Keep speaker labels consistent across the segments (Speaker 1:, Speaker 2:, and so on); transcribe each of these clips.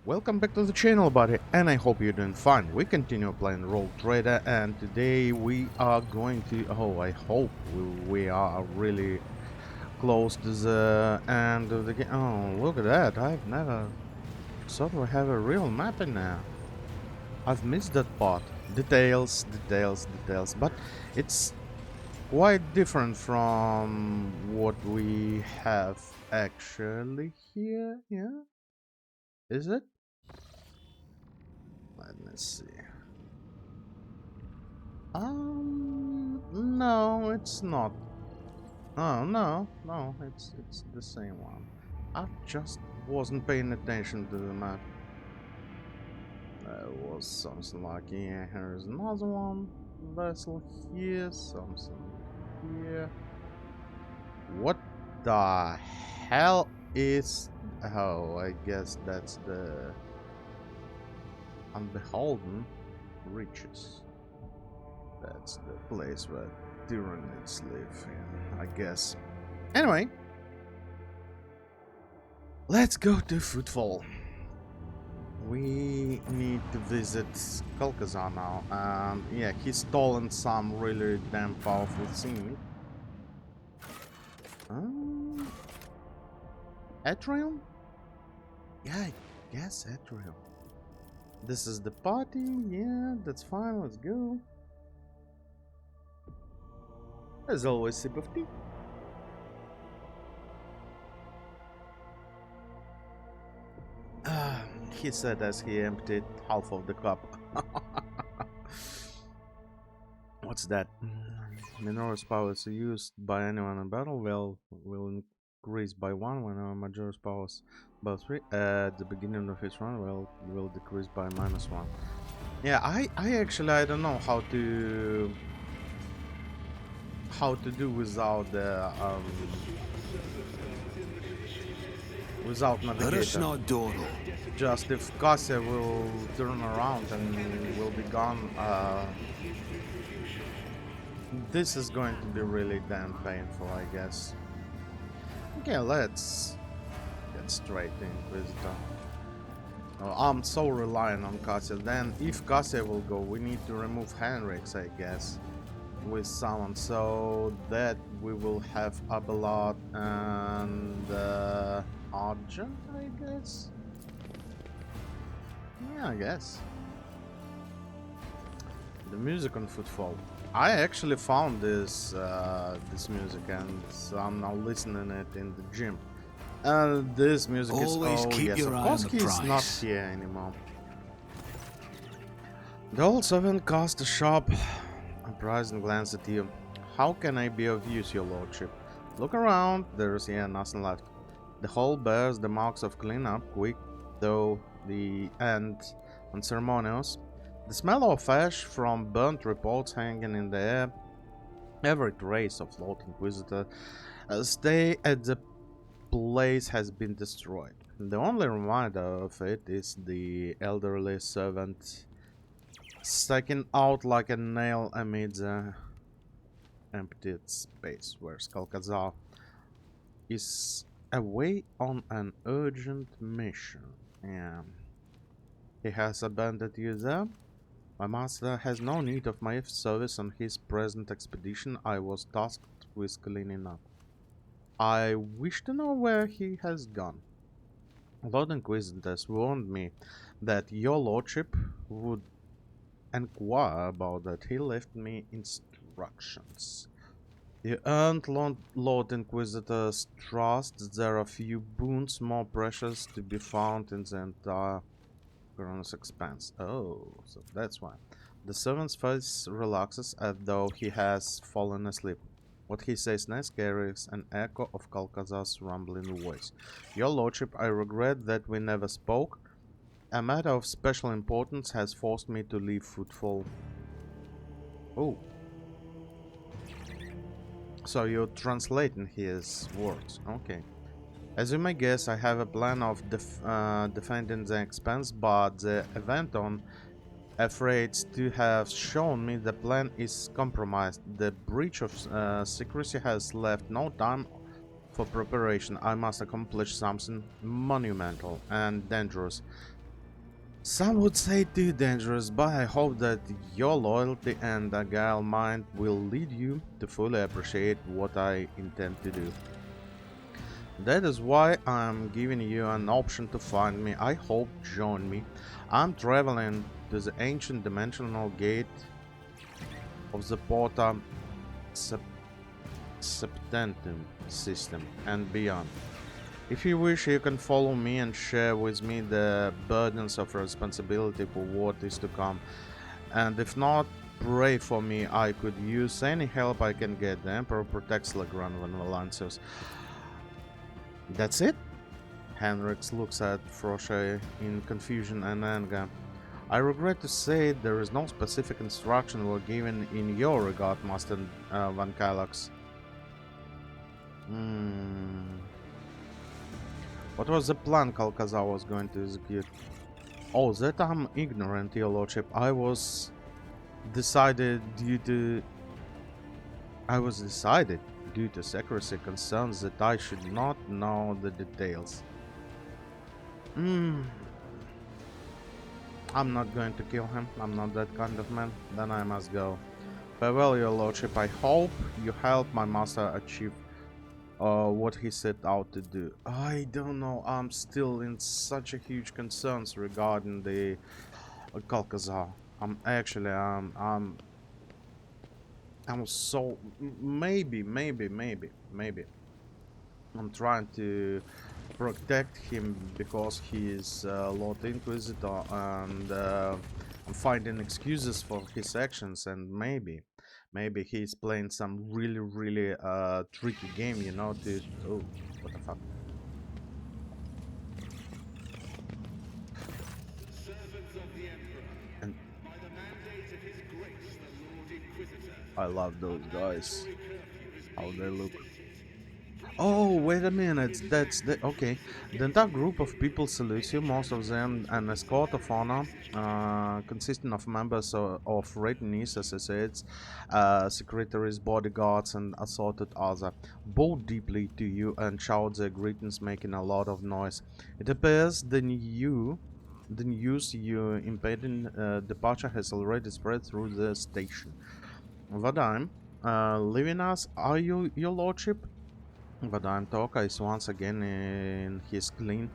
Speaker 1: Welcome back to the channel, buddy, and I hope you're doing fine. We continue playing Rogue Trader, and today we are going to... Oh, I hope we are really close to the end of the game. Oh, look at that. I've never thought we have a real map in there. I've missed that part. Details, details, details. But it's quite different from what we have actually here. Yeah? Is it? Let me see. No, it's not. Oh, no, it's the same one. I just wasn't paying attention to the map. There was something like, yeah, here's another one. Vessel here, something here. What the hell is... Oh, I guess that's the... Unbeholden Riches. That's the place where tyrannies live in, I guess. Anyway, let's go to Footfall. We need to visit Kalkazar now, and yeah, he's stolen some really damn powerful thing. Atrium? Yeah, I guess Atrium. This is the party, yeah, that's fine, let's go. As always, sip of tea. He said as he emptied half of the cup. What's that? Minor's powers used by anyone in battle will increase by 1 whenever Major's powers by 3 at the beginning of each run will decrease by -1. Yeah, I actually I don't know how to do without the without navigator. Just if Cassia will turn around and will be gone, this is going to be really damn painful, I guess. Okay, let's get straight to Inquisitor. Oh, I'm so reliant on Cassia. Then, if Cassia will go, we need to remove Henrix, I guess, with someone, so that we will have Abelard and Argent, I guess. Yeah, I guess. The music on Footfall. I actually found this this music, and I'm now listening it in the gym. This music
Speaker 2: Always
Speaker 1: is... Oh
Speaker 2: keep
Speaker 1: yes,
Speaker 2: your
Speaker 1: of
Speaker 2: eye
Speaker 1: course
Speaker 2: on the
Speaker 1: he's not
Speaker 2: prize.
Speaker 1: here anymore. The old servant cast a sharp, apprising glance at you. How can I be of use, your lordship? Look around. There's here nothing left. The hall bears the marks of cleanup, quick though the end unceremonious. The smell of ash from burnt reports hanging in the air. Every trace of Lord Inquisitor stay at the place has been destroyed. The only reminder of it is the elderly servant sticking out like a nail amid the emptied space where Skalkazar is away on an urgent mission. Yeah. He has abandoned you there? My master has no need of my service on his present expedition. I was tasked with cleaning up. I wish to know where he has gone. Lord Inquisitors warned me that your lordship would inquire about that. He left me instructions. You earned Lord Inquisitor's trust. There are few boons more precious to be found in the entire Corona's expanse. Oh, so that's why. The servant's face relaxes as though he has fallen asleep. What he says next carries an echo of Kalkazar's rumbling voice. Your lordship, I regret that we never spoke. A matter of special importance has forced me to leave Footfall. Oh. So you're translating his words. Okay. As you may guess, I have a plan of defending the expanse, but the event on afraid to have shown me the plan is compromised. The breach of secrecy has left no time for preparation. I must accomplish something monumental and dangerous. Some would say too dangerous, but I hope that your loyalty and agile mind will lead you to fully appreciate what I intend to do. That is why I'm giving you an option to find me. I hope join me. I'm traveling to the ancient dimensional gate of the Porta Sep- Septentum system and beyond. If you wish, you can follow me and share with me the burdens of responsibility for what is to come. And if not, pray for me. I could use any help I can get. The Emperor protects Legrand and Valancius. That's it? Henrix looks at Frosche in confusion and anger. I regret to say there is no specific instruction were given in your regard, Master Van Kylax. Hmm. What was the plan Kalkazar was going to execute? Oh, that I'm ignorant, your lordship. I was decided due to secrecy concerns that I should not know the details. Hmm. I'm not going to kill him. I'm not that kind of man. Then I must go. Farewell, your lordship. I hope you help my master achieve what he set out to do. I don't know. I'm still in such a huge concerns regarding the Kalkazar. I'm so maybe. I'm trying to protect him because he is Lord Inquisitor, and I'm finding excuses for his actions, and maybe he's playing some really tricky game, you know, to oh, what the fuck. And I love those guys, how they look. Oh, wait a minute. That's the okay. The entire group of people salutes you. Most of them an escort of honor, consisting of members of retinues, associates, secretaries, bodyguards, and assorted other, bow deeply to you and shout their greetings, making a lot of noise. It appears the news you impending departure has already spread through the station. Vadime, leaving us, are you, your lordship? Vadime Toka is once again in his clean,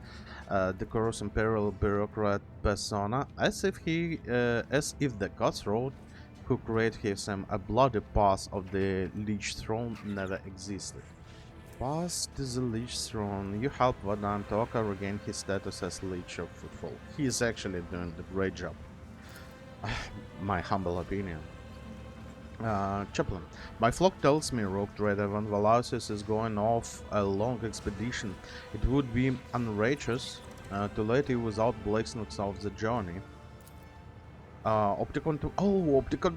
Speaker 1: decorous imperial bureaucrat persona, as if the cutthroat who created him a bloody pass of the Lich Throne never existed. Pass to the Lich Throne. You help Vadime Toka regain his status as Lich of Footfall. He is actually doing a great job. My humble opinion. Chaplain. My flock tells me, Rogue Trader, when Valausius is going off a long expedition, it would be unrighteous to let you without blessings of the journey. Opticon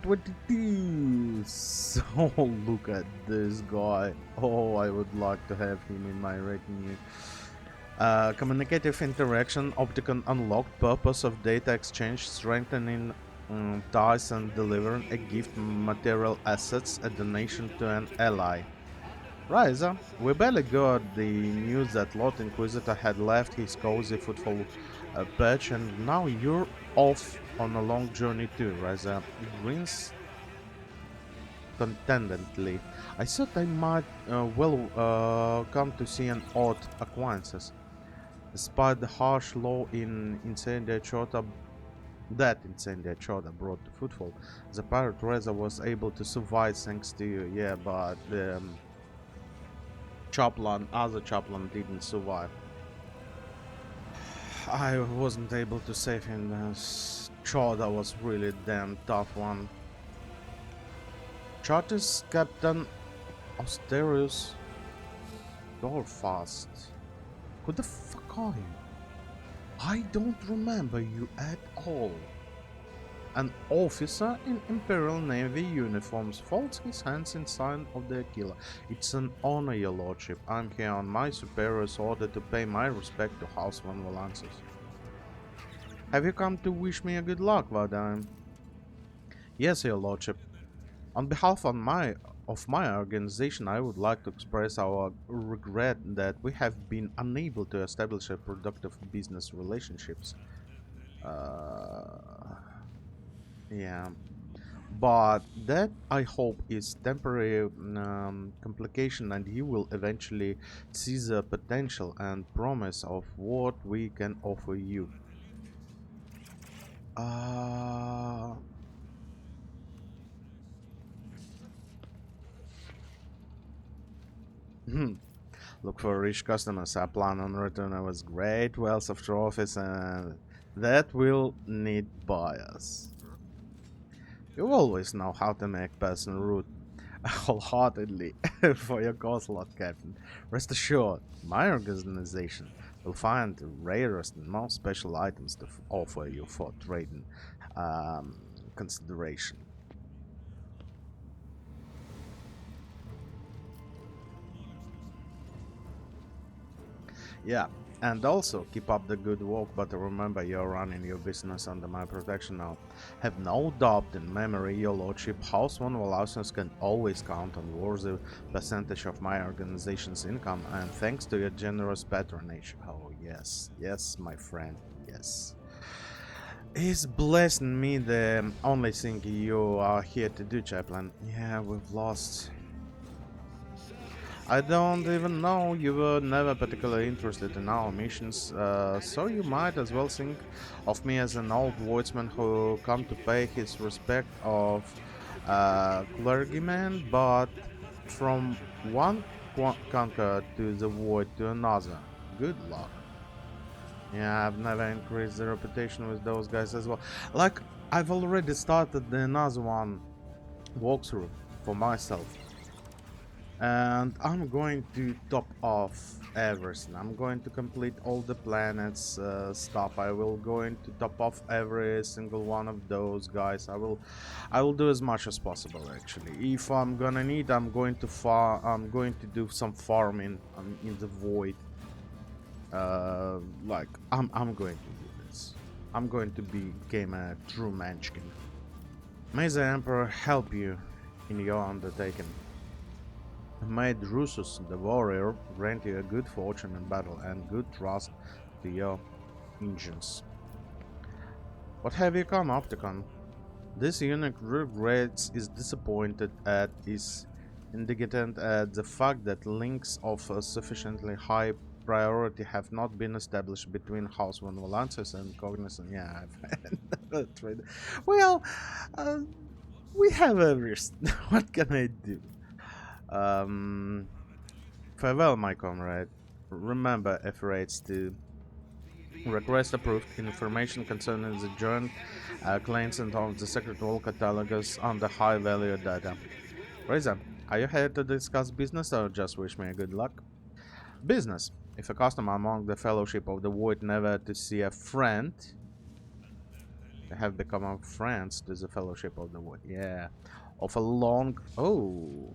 Speaker 1: 22! So, look at this guy. Oh, I would like to have him in my retinue. Communicative interaction, Opticon unlocked, purpose of data exchange, strengthening ties and delivering a gift, material assets, a donation to an ally. Riza, we barely got the news that Lord Inquisitor had left his cozy footfall perch, and now you're off on a long journey too, Riza. Grins contentedly. I thought I might come to see an odd acquaintances. Despite the harsh law in Incendia Chota that Incendia Chota brought to footfall, the pirate Reza was able to survive thanks to you. Yeah, but the other chaplain didn't survive. I wasn't able to save him. Chota was really damn tough one. Charters Captain Austerius Dorfast. Who the fuck are you? I don't remember you at all. An officer in Imperial Navy uniforms folds his hands in sign of the Aquila. It's an honor, your lordship. I'm here on my superior's order to pay my respect to House Van Valancius. Have you come to wish me a good luck, Vadime? Yes, your lordship. On behalf of my organization, I would like to express our regret that we have been unable to establish a productive business relationships. Yeah. But that, I hope, is temporary complication, and he will eventually see the potential and promise of what we can offer you. Uh, Look for rich customers. I plan on returning with great wealth of trophies, and that will need buyers. You always know how to make person rude wholeheartedly for your cause, Lord Captain. Rest assured, my organization will find the rarest and most special items to offer you for trading um, consideration. Yeah, and also keep up the good work, but remember you're running your business under my protection now. Have no doubt in memory, your lordship, House One License can always count on worthy percentage of my organization's income, and thanks to your generous patronage. Oh yes, yes, my friend, yes. He's blessing me the only thing you are here to do, Chaplain. Yeah, we've lost. I don't even know you were never particularly interested in our missions, so you might as well think of me as an old woodsman who come to pay his respect of clergyman, but from one conqueror to the void to another. Good luck. Yeah, I've never increased the reputation with those guys as well. Like, I've already started the another one walkthrough for myself. And I'm going to top off everything. I'm going to complete all the planets stuff. I will going to top off every single one of those guys. I will do as much as possible actually. If I'm gonna need, I'm going to do some farming in the void. Like I'm going to do this. I'm going to become a true manchkin. May the Emperor help you in your undertaking. May Drusus the warrior grant you a good fortune in battle and good trust to your engines. What have you come, Opticon? This eunuch regrets, is disappointed at, is indignant at the fact that links of a sufficiently high priority have not been established between House Van Valances and Cognizant. Yeah, I've tried. Well, uh, we have a risk. What can I do? Um, Farewell, my comrade. Remember, FRH, to request approved information concerning the joint cleansing of the Secret Wall catalogus on the high value data. Razor, are you here to discuss business or just wish me good luck? Business. If a customer among the Fellowship of the Void never to see a friend, they have become our friends to the Fellowship of the Void. Yeah. Of a long. Oh.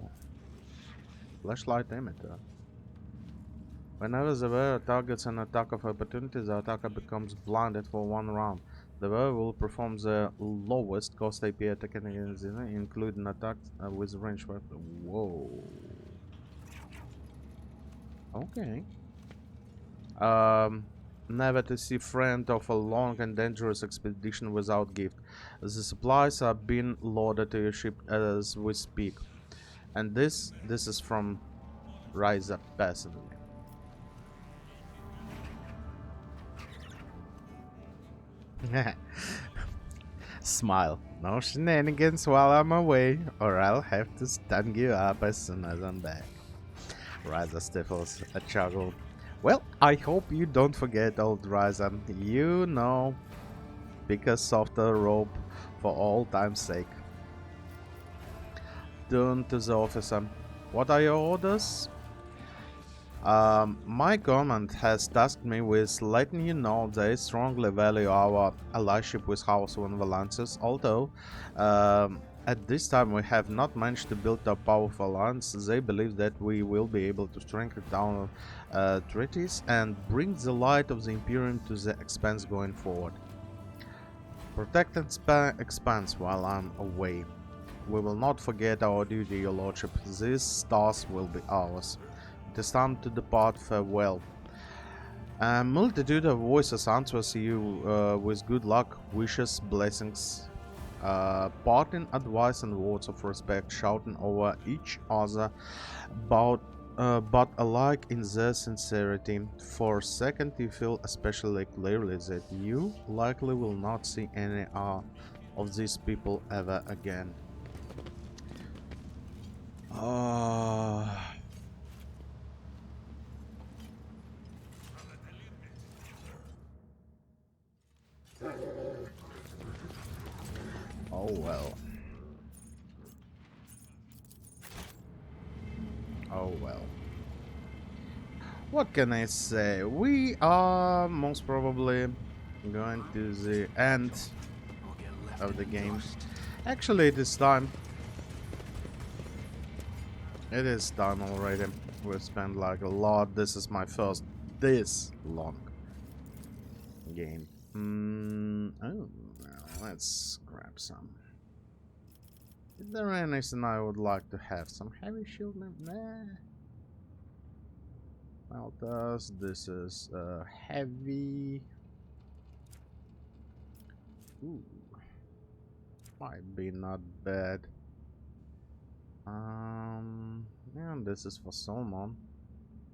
Speaker 1: Flashlight emitter. Whenever the wearer targets an attack of opportunity, the attacker becomes blinded for one round. The wearer will perform the lowest cost AP attack against the enemy, including attacks with range weapon. Whoa. Okay. Um, Never to see friend of a long and dangerous expedition without gift. The supplies are being loaded to your ship as we speak. And this is from Rise Up personally. Smile. No shenanigans while I'm away, or I'll have to stun you up as soon as I'm back. Ryza stifles a chuckle. Well, I hope you don't forget, old Ryza. You know, pick a softer rope for all time's sake. Turn to the officer. What are your orders? My government has tasked me with letting you know they strongly value our allyship with House of Valances, although at this time we have not managed to build a powerful alliance. They believe that we will be able to strengthen down treaties and bring the light of the Imperium to the expanse going forward. Protect and expanse while I'm away. We will not forget our duty, your lordship. These stars will be ours. It is time to depart. Farewell. A multitude of voices answers you with good luck, wishes, blessings, parting advice and words of respect, shouting over each other, about, but alike in their sincerity. For a second, you feel especially clearly that you likely will not see any of these people ever again. Oh well. Oh well. What can I say? We are most probably going to the end of the game. Actually, it is time. It is time already. We've spent like a lot. This is my first this long game. Oh, well, let's grab some. Is there anything I would like to have? Some heavy shield? Nah. Meltas. This is heavy. Ooh. Might be not bad. Yeah, this is for Salmon.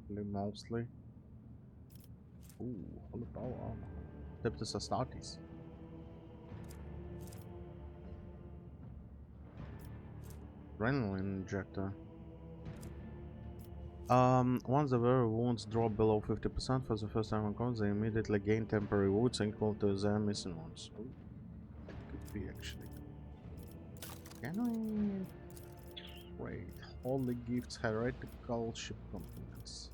Speaker 1: Mostly. Ooh, holy power armor. Tiptus Astartes. Adrenaline injector. Once the wearer wounds drop below 50% for the first time on combat, they immediately gain temporary wounds equal to their missing ones. Ooh, that could be actually. Can we trade holy gifts, heretical ship components?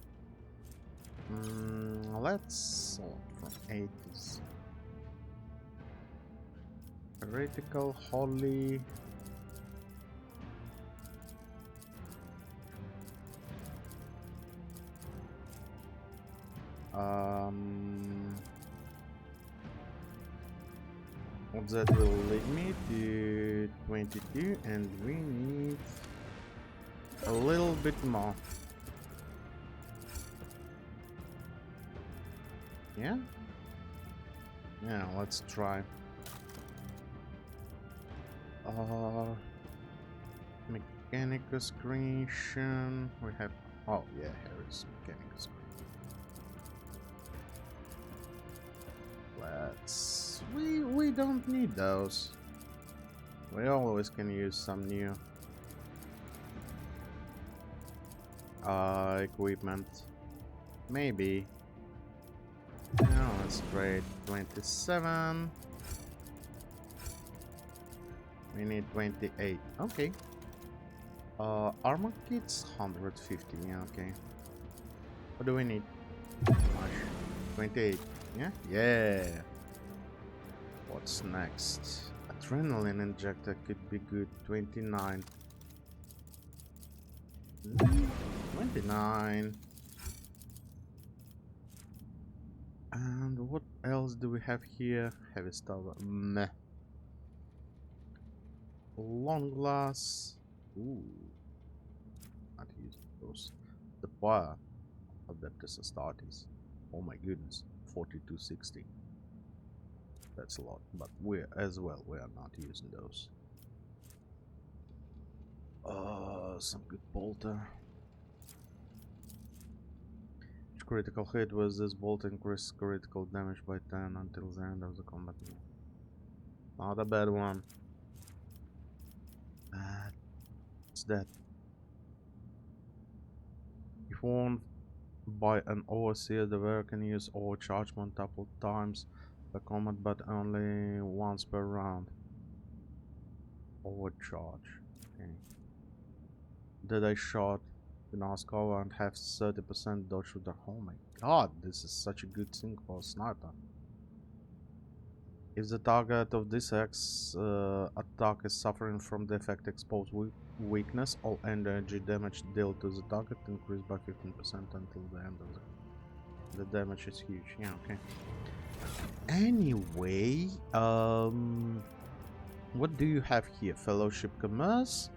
Speaker 1: Let's sort from A to Z. Heretical, holy. That will lead me to 22, and we need a little bit more. Yeah? Yeah, let's try. Mechanical screenshot. We have. Oh, yeah, here is mechanical screen. We don't need those. We always can use some new equipment. Maybe. Now let's trade 27. We need 28. Okay. Armor kits 150. Yeah, okay. What do we need? 28. Yeah? Yeah. What's next? Adrenaline injector could be good. 29. 29. And what else do we have here? Heavy stuff. Meh. Long glass. Ooh. Not using those. The fire of Adeptus Astartes. Oh my goodness. 4260. That's a lot, but we are not using those. Some good bolter. Each critical hit with this bolt increases critical damage by 10 until the end of the combat. Not a bad one. What's that? If worn by an overseer, the wearer can use overcharge multiple times per combat, but only once per round. Overcharge. Okay. Did I shot in our cover and have 30% dodge with the. Oh my god, this is such a good thing for a sniper. If the target of this attack is suffering from the effect exposed weakness, all energy damage dealt to the target increased by 15% until the end of the damage is huge. Yeah, okay. Anyway, what do you have here? Fellowship Commerce?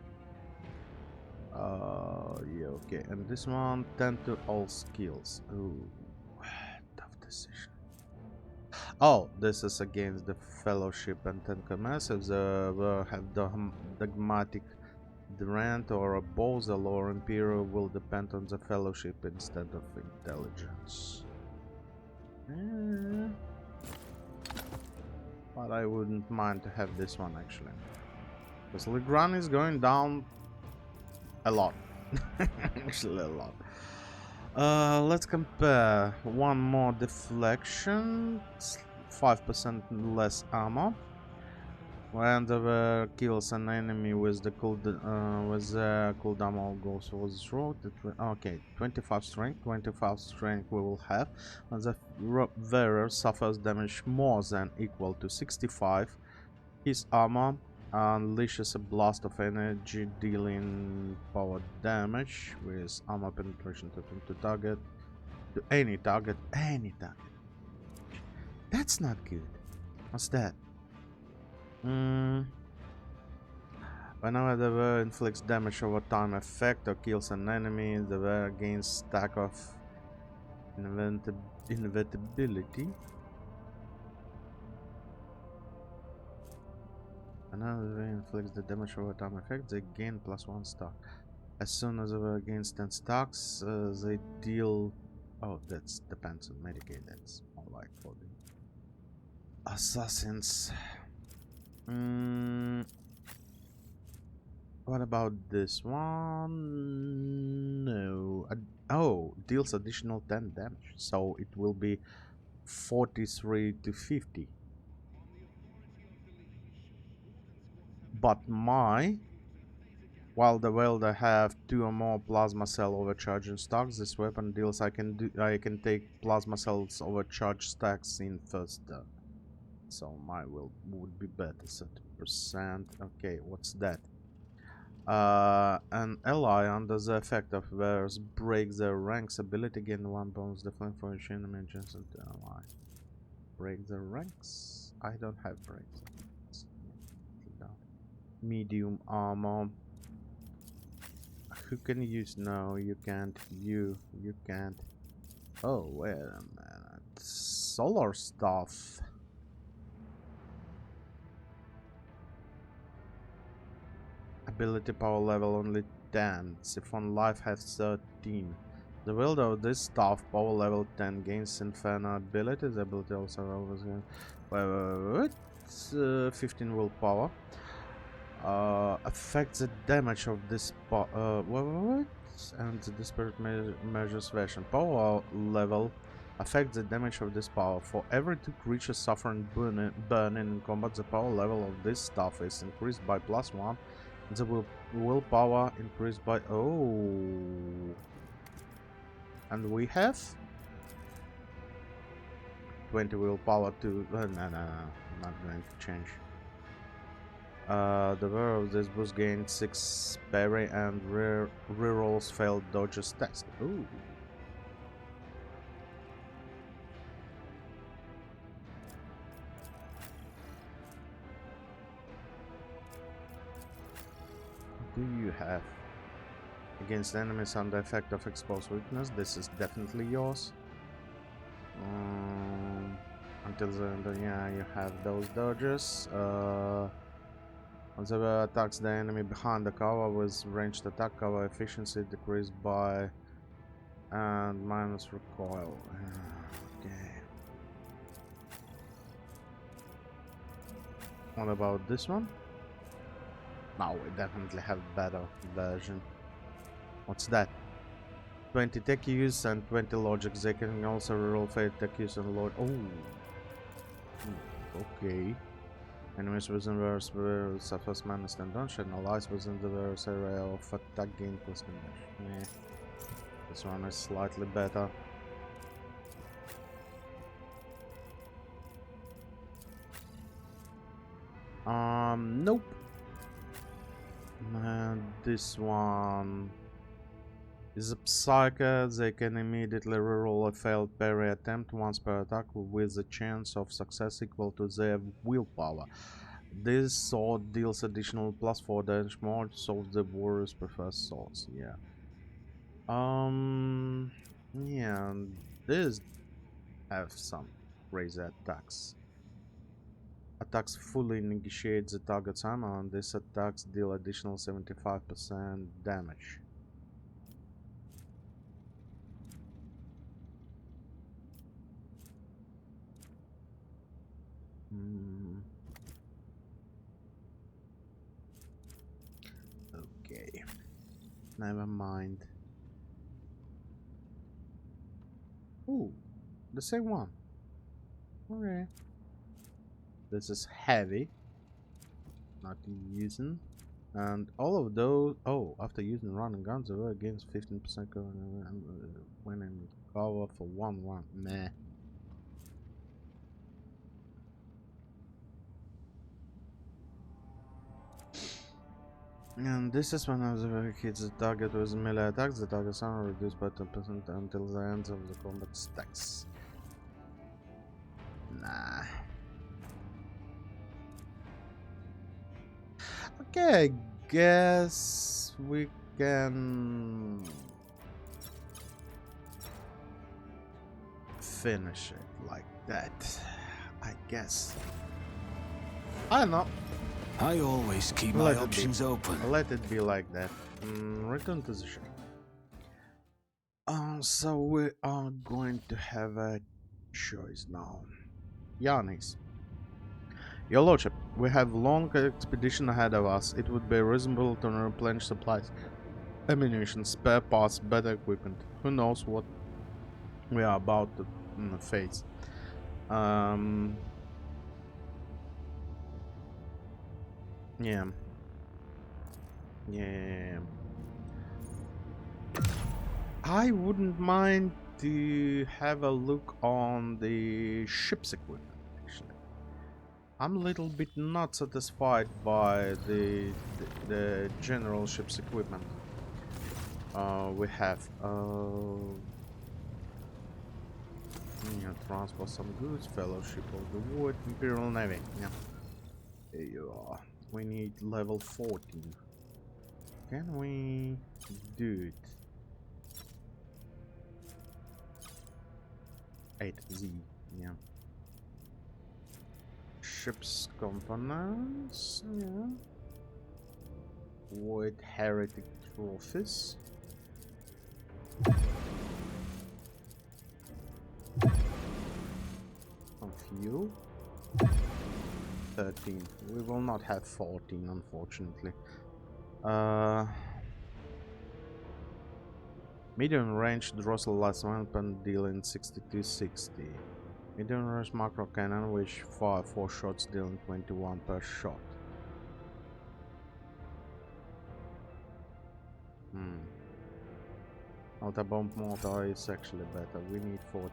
Speaker 1: Yeah, okay. And this one, 10 to all skills. Ooh, tough. decision. Oh, this is against the Fellowship and Ten Commandments. Have dogmatic Durant or a Bozel or Imperial will depend on the Fellowship instead of intelligence. But I wouldn't mind to have this one actually. Because Legrand is going down a lot. Actually a lot. Let's compare. One more deflection, 5% less armor. Whenever kills an enemy with the cooldown all goes for the throat. Okay, 25 strength we will have. And the wearer suffers damage more than equal to 65. His armor unleashes a blast of energy dealing power damage with armor penetration to target, to any target. That's not good. What's that? Whenever the wearer inflicts damage over time effect or kills an enemy, the wearer gains stack of inevitability. Whenever the wearer inflicts the damage over time effect, they gain +1 stack. As soon as the wearer gains 10 stacks, they deal. Oh, that depends on Medicaid. That's more like for the assassins. What about this one? No. Oh, deals additional 10 damage. So it will be 43 to 50. But while the welder have 2 or more plasma cell overcharging stacks, this weapon deals I can take plasma cells overcharge stacks in first turn. So my would be better. 30%. Okay, what's that? An ally under the effect of theirs breaks their ranks ability, gain 1 bonus defense for each enemy adjacent to ally. Break their ranks? I don't have breaks. Medium armor. Who can use? No, you can't. You can't. Oh, wait a minute. Solar stuff. Ability power level only 10. Siphon life has 13. The wielder of this staff, power level 10, gains Inferno ability. The ability also always gains 15 willpower. Affects the damage of this and the disparate measures version. Power level affects the damage of this power. For every 2 creatures suffering burning in combat, the power level of this staff is increased by +1. The willpower increased by and we have 20 willpower to no, not going to change. The wearer of this boost gained 6 parry and rerolls failed dodges test. Ooh. Do you have against enemies under effect of exposed weakness? This is definitely yours. Until the end, yeah, you have those dodges. Whenever attacks the enemy behind the cover with ranged attack, cover efficiency decreased by and minus recoil. Okay. What about this one? Now we definitely have better version. What's that? 20 tech use and 20 logic. They can also roll for tech use and load. Oh, okay. Enemies within various suffers minus 10 damage, and allies within the various area of attack gain plus 10 damage. Yeah. This one is slightly better. Nope. And this one is a Psyker. They can immediately reroll a failed parry attempt once per attack with a chance of success equal to their willpower. This sword deals additional +4 damage more, so the warriors prefer swords. Yeah. Yeah. This have some crazy attacks. Attacks fully negate the target's ammo, and these attacks deal additional 75% damage. Okay, never mind. Ooh, the same one. Okay. This is heavy. Not using. And all of those. Oh, after using running guns, they were against 15% when in cover for 1-1. Meh. And this is when observer hits the target with melee attacks. The target's armor reduced by 10% until the end of the combat stacks. Nah. Okay, I guess we can finish it like that. I guess. I don't know.
Speaker 2: I always keep my options open.
Speaker 1: Let it be like that. Return to the shop. So we are going to have a choice now. Yanis. Your Lordship, we have a long expedition ahead of us. It would be reasonable to replenish supplies, ammunition, spare parts, better equipment. Who knows what we are about to face. Yeah. I wouldn't mind to have a look on the ship's equipment, actually. I'm a little bit not satisfied by the general ship's equipment. We have transport some goods, Fellowship of the Wood, Imperial Navy. Yeah. There you are. We need level 14. Can we do it? 8Z, yeah. Ship's components, yeah. With heretic trophies. Some fuel. 13. We will not have 14, unfortunately. Medium range Drossel last weapon dealing 62-60. Medium range macro cannon which fire 4 shots dealing 21 per shot. Multi-bomb mortar is actually better. We need 14.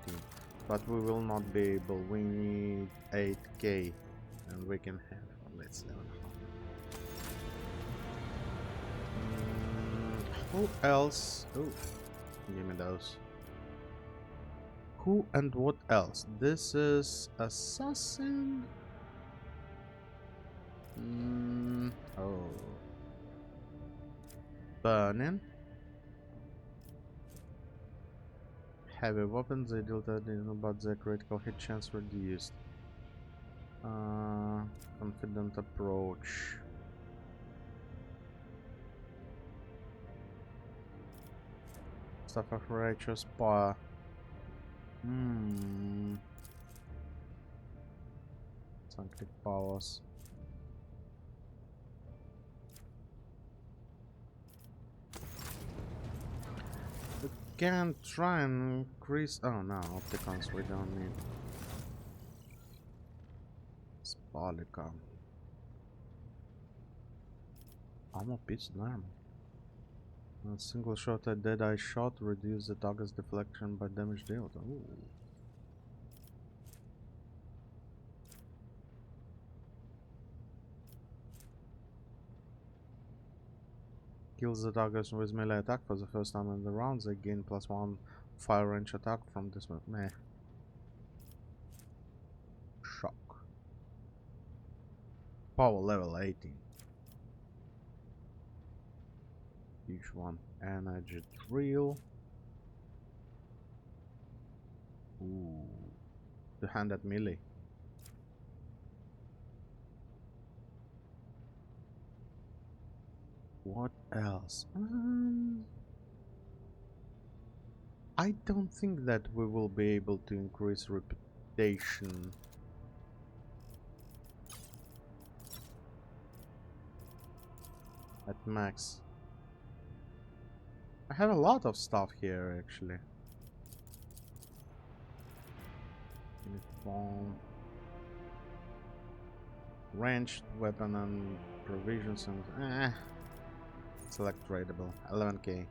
Speaker 1: But we will not be able. We need 8k. And we can have, let's see. Who else? Oh, give me those. Who and what else? This is assassin. Oh, burning. Heavy weapons. They deal that, but the critical hit chance reduced. Confident approach. Stuff of righteous power. Sanctic powers. We can try and increase. Oh no, opticons we don't need. Sparlica. Armor piece normal. A single shot at dead-eye shot reduce the target's deflection by damage dealt. Ooh. Kills the targets with melee attack for the first time in the round. They gain +1 fire range attack from this meh. Shock. Power level 18. Each one. Energy drill. Ooh. to hand at melee. What else? I don't think that we will be able to increase reputation. At max. I have a lot of stuff here actually. Uniform. Ranged weapon and provisions and select tradable. 11k.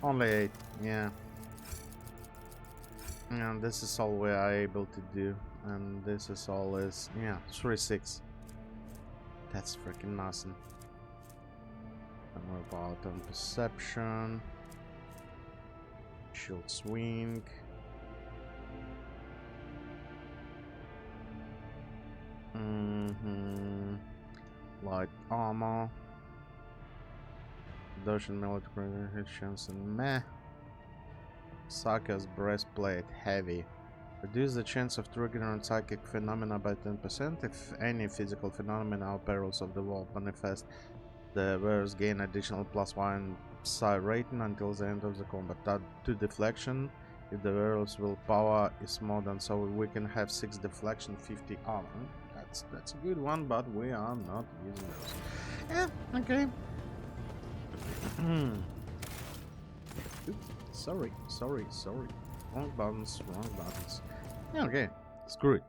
Speaker 1: Only 8, yeah. And this is all we are able to do. And this is all is, yeah, 3-6. That's freaking awesome. And what about on perception? Shield swing. Light armor. Dodge and military hit chance and meh. Psycho's breastplate heavy. Reduce the chance of triggering psychic phenomena by 10% if any physical phenomena or perils of the world manifest. The wearers gain additional +1 psi rating until the end of the combat. Add 2 deflection if the wearer's willpower is more than, so we can have 6 deflection, 50 armor. That's a good one, but we are not using those. Yeah, okay. Oops, sorry. Wrong buttons. Yeah, okay. Screw it.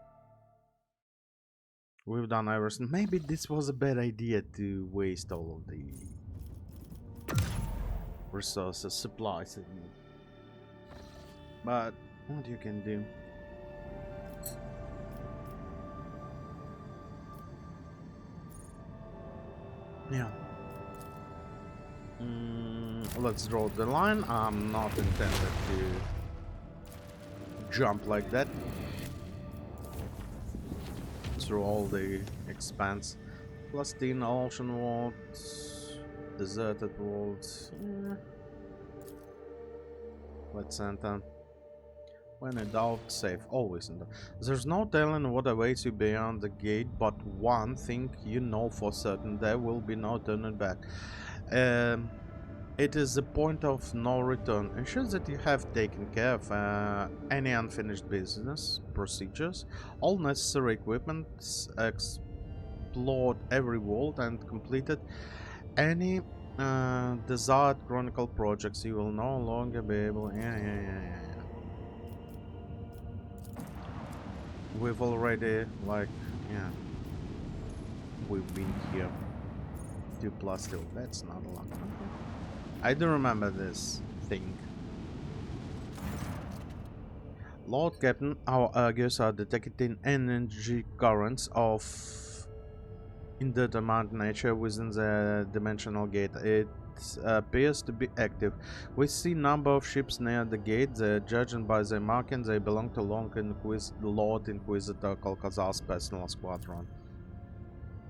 Speaker 1: We've done everything. Maybe this was a bad idea to waste all of the resources, supplies, but what you can do. Yeah. Let's draw the line. I'm not intended to jump like that through all the expanse. +10 ocean worlds, deserted worlds. Yeah. Let's enter. When in doubt, save. Always in doubt. There's no telling what awaits you beyond the gate, but one thing you know for certain: there will be no turning back. It is the point of no return. Ensure that you have taken care of any unfinished business procedures, all necessary equipment, explored every world, and completed any desired chronicle projects. You will no longer be able. Yeah. We've already, like, yeah, we've been here. 2+ still. That's not a lot. I do remember this thing. Lord Captain, our Argus are detecting energy currents of indeterminate nature within the dimensional gate. It appears to be active. We see number of ships near the gate. Judging by their markings, they belong to Lord Inquisitor Kalkazar's personal squadron.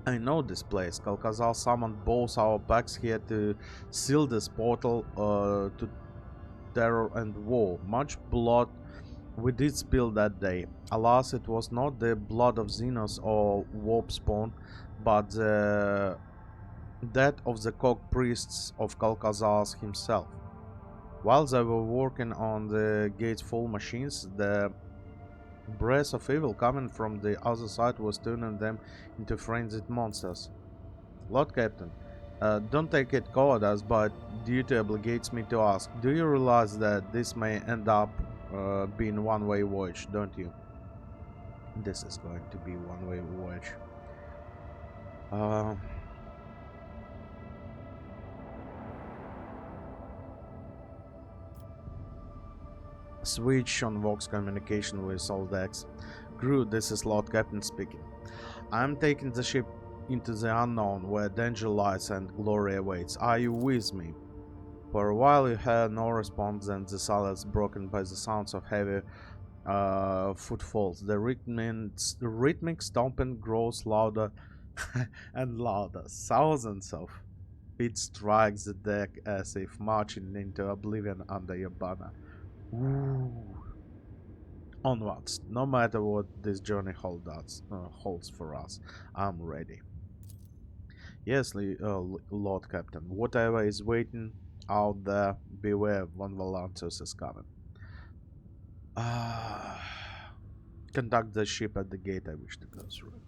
Speaker 1: I know this place. Kalkazar summoned both our packs here to seal this portal to terror and war. Much blood we did spill that day. Alas, it was not the blood of Xenos or Warp Spawn, but that of the cock priests of Kalkazar himself. While they were working on the gate's full machines, the breath of evil coming from the other side was turning them into frenzied monsters. Lord Captain, don't take it cowardice, but duty obligates me to ask, do you realize that this may end up being one-way voyage, don't you? This is going to be one-way voyage. Switch on Vox communication with all decks. Crew, this is Lord Captain speaking. I'm taking the ship into the unknown, where danger lies and glory awaits. Are you with me? For a while you heard no response, then the silence broken by the sounds of heavy footfalls. The rhythmic stomping grows louder and louder. Thousands of feet strike the deck as if marching into oblivion under your banner. Ooh. Onwards, no matter what this journey holds for us. I'm ready. Yes, Lord Captain. Whatever is waiting out there, beware, one Volantis is coming. Ah, conduct the ship at the gate I wish to go through.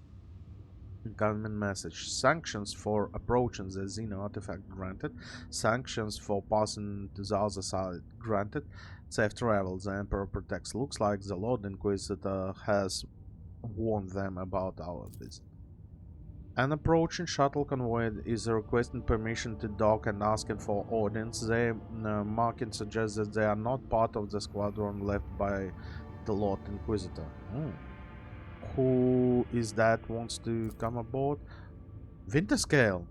Speaker 1: Incoming message. Sanctions for approaching the Xeno artifact granted. Sanctions for passing to the other side granted. Safe travel. The Emperor protects. Looks like the Lord Inquisitor has warned them about our visit. An approaching shuttle convoy is requesting permission to dock and asking for audience. Their marking suggests that they are not part of the squadron left by the Lord Inquisitor. Who is that wants to come aboard? Winterscale.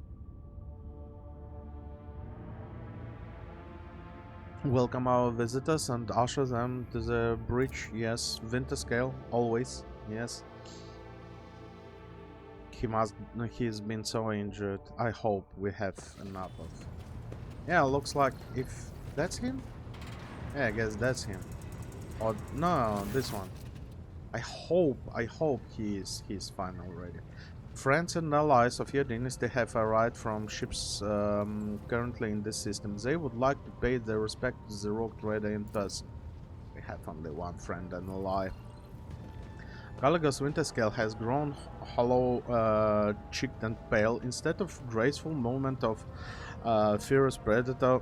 Speaker 1: Welcome our visitors and usher them to the bridge. Yes, Winterscale, always. Yes. He's been so injured. I hope we have enough of. Yeah, looks like if that's him? Yeah, I guess that's him. Or no, this one. I hope he's fine already. Friends and allies of your dynasty have arrived from ships currently in this system. They would like to pay their respect to the rogue trader in person. We have only one friend and ally. Gallagher's Winterscale has grown hollow, cheeked and pale. Instead of graceful movement of fierce predator,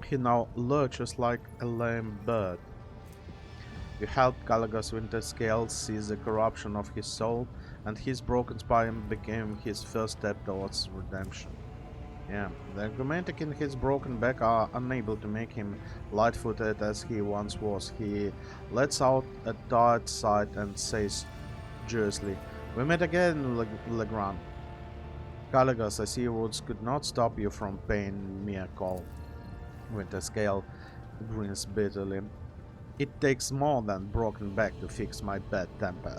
Speaker 1: he now lurches like a lame bird. You helped Gallagher's Winterscale see the corruption of his soul, and his broken spine became his first step towards redemption. Yeah, the Argumentic in his broken back are unable to make him light-footed as he once was. He lets out a tired sigh and says joyously, "We met again, Legrand. Gallagher's, I see words could not stop you from paying me a call." Winterscale grins bitterly. It takes more than broken back to fix my bad temper.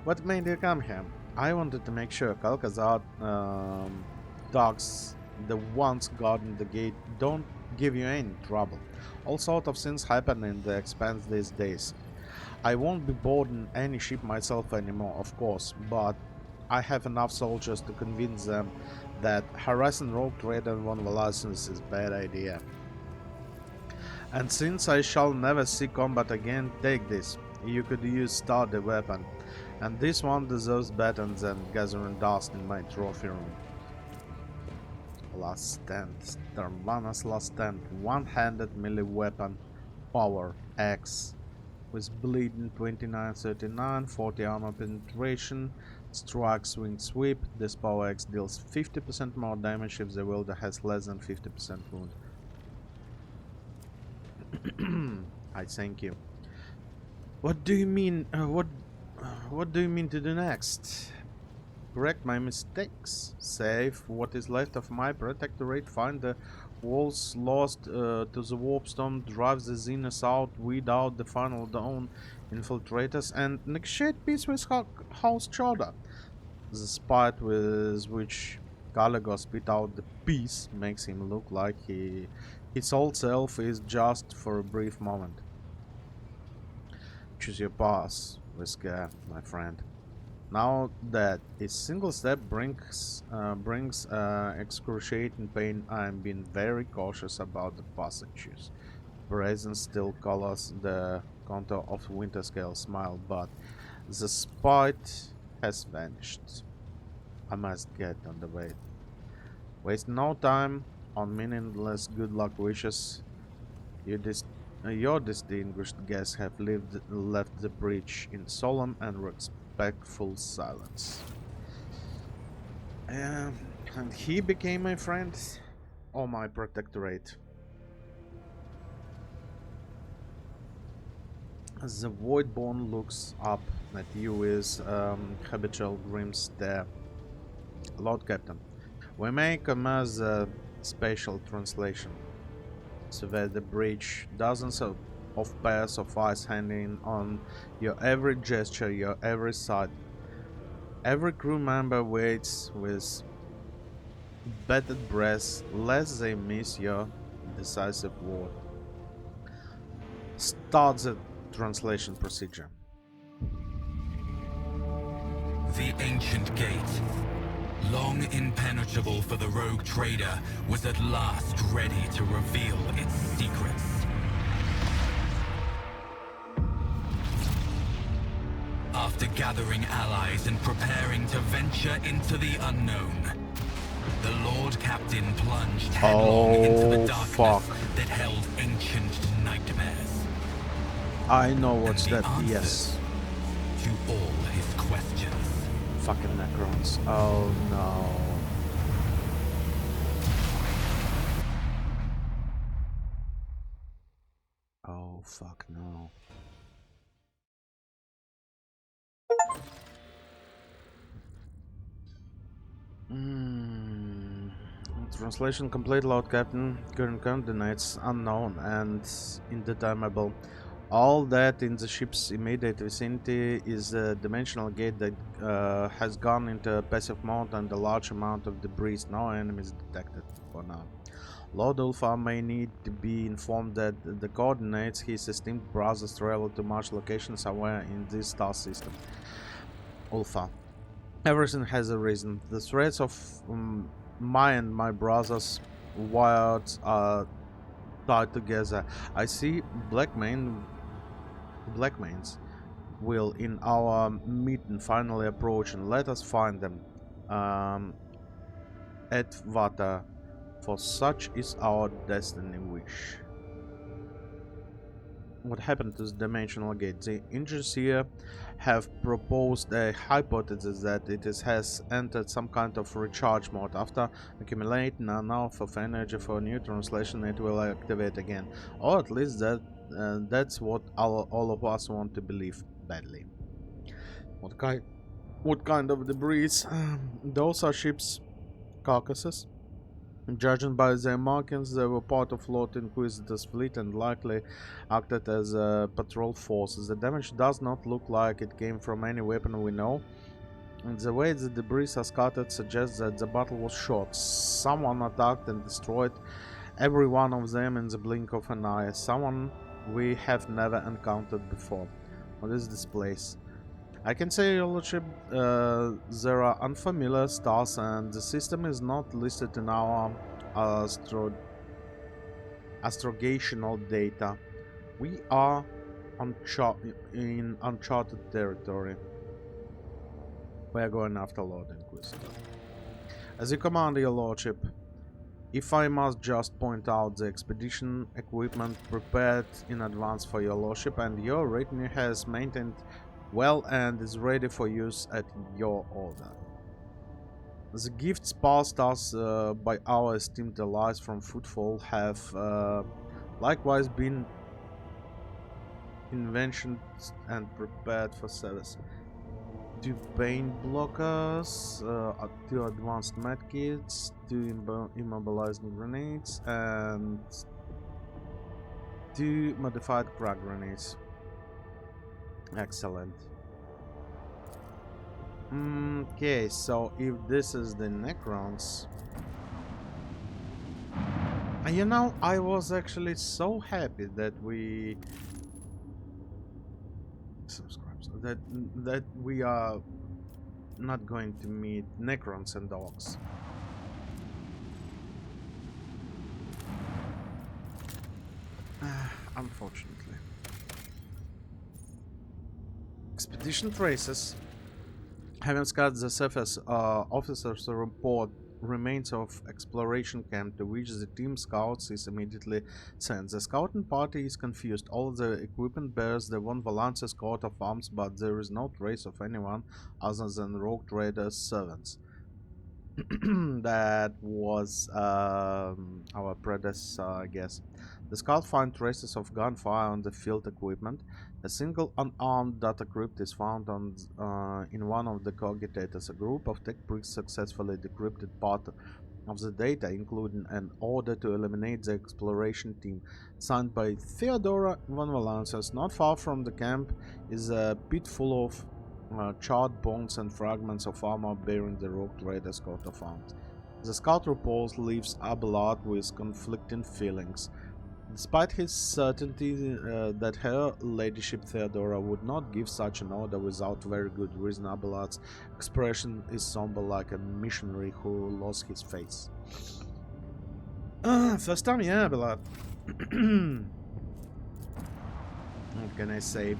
Speaker 1: What made you come here? I wanted to make sure Calcazar dogs, the ones guarding the gate, don't give you any trouble. All sorts of things happen in the expanse these days. I won't be boarding any ship myself anymore, of course, but I have enough soldiers to convince them that harassing rogue trader and von Velasquez is a bad idea. And since I shall never see combat again, take this. You could use sturdy weapon, and this one deserves better than gathering dust in my trophy room. Last stand. Nirvana's last stand. One-handed melee weapon. Power X. With bleeding 2939, 40 armor penetration, strike swing sweep. This power X deals 50% more damage if the wielder has less than 50% wound. I thank you. What do you mean? What do you mean to do next? Correct my mistakes. Save what is left of my protectorate. Find the walls lost to the warp storm. Drive the Xenos out. Weed out the final dawn infiltrators, and negotiate peace with House Chorda. The spite with which Gallagher spit out the peace makes him look like his old self is just for a brief moment. Choose your path with care, my friend. Now that a single step brings excruciating pain, I am being very cautious about the path I choose. Brazen still colors the contour of Winterscale's smile, but the spite has vanished. I must get on the way. Waste no time on meaningless good luck wishes. Your distinguished guests have left the bridge in solemn and respectful silence. And he became my friend or my protectorate. The Voidborn looks up at you with habitual grim stare. Lord Captain, we may commence a spatial translation. Survey the bridge. Dozens of pairs of eyes hanging on your every gesture, your every sight. Every crew member waits with bated breath lest they miss your decisive word. Start the translation procedure.
Speaker 2: The ancient gate, long impenetrable for the rogue trader, was at last ready to reveal its secrets. After gathering allies and preparing to venture into the unknown, the Lord Captain plunged headlong into the darkness that held ancient nightmares.
Speaker 1: I know what's
Speaker 2: And the
Speaker 1: that, yes.
Speaker 2: answers to all his questions.
Speaker 1: Fucking Necrons. Oh no. Oh fuck no. Translation complete, Lord Captain. Current coordinates unknown and indeterminable. All that in the ship's immediate vicinity is a dimensional gate that has gone into passive mode and a large amount of debris. No enemies detected for now. Lord Ulfa may need to be informed that the coordinates his esteemed brothers travel to Mars location somewhere in this star system. Ulfa. Everything has a reason. The threads of my and my brothers' wires are tied together. I see Blackmains will in our meeting finally approach, and let us find them. At Vata, for such is our destiny wish. What happened to the dimensional gate? The engineers here have proposed a hypothesis that it has entered some kind of recharge mode. After accumulating enough of energy for a new translation, it will activate again. Or at least that's what all of us want to believe badly. What kind of debris? Those are ships' carcasses. Judging by their markings, they were part of Lord Inquisitor's fleet and likely acted as a patrol force. The damage does not look like it came from any weapon we know, and the way the debris are scattered suggests that the battle was short. Someone attacked and destroyed every one of them in the blink of an eye. Someone we have never encountered before. What is this place? I can say, Your Lordship, there are unfamiliar stars and the system is not listed in our astrogational data. We are in uncharted territory. We are going after Lord Inquisitor. As you command, Your Lordship, if I must just point out, the expedition equipment prepared in advance for Your Lordship and your retinue has maintained well and is ready for use at your order. The gifts passed us by our esteemed allies from Footfall have likewise been invented and prepared for service. 2 pain blockers, 2 advanced medkits, 2 immobilizing grenades, and 2 modified crack grenades. Excellent. Okay, so if this is the Necrons, you know, I was actually so happy that we that we are not going to meet Necrons and dogs. Unfortunately. Expedition traces. Having scouted the surface, officers report remains of exploration camp to which the team scouts is immediately sent. The scouting party is confused. All the equipment bears the Von Valance's coat of arms, but there is no trace of anyone other than rogue traders' servants. That was our predecessor, I guess. The scout finds traces of gunfire on the field equipment. A single unarmed data crypt is found on in one of the cogitators. A group of tech priests successfully decrypted part of the data, including an order to eliminate the exploration team, signed by Theodora von Valances. Not far from the camp is a pit full of charred bones and fragments of armor bearing the rogue trader's coat of arms. The scout report leaves Abelard with conflicting feelings. Despite his certainty that her ladyship Theodora would not give such an order without very good reason, Abelard's expression is somber like a missionary who lost his face. First time, yeah, Abelard. What can I say?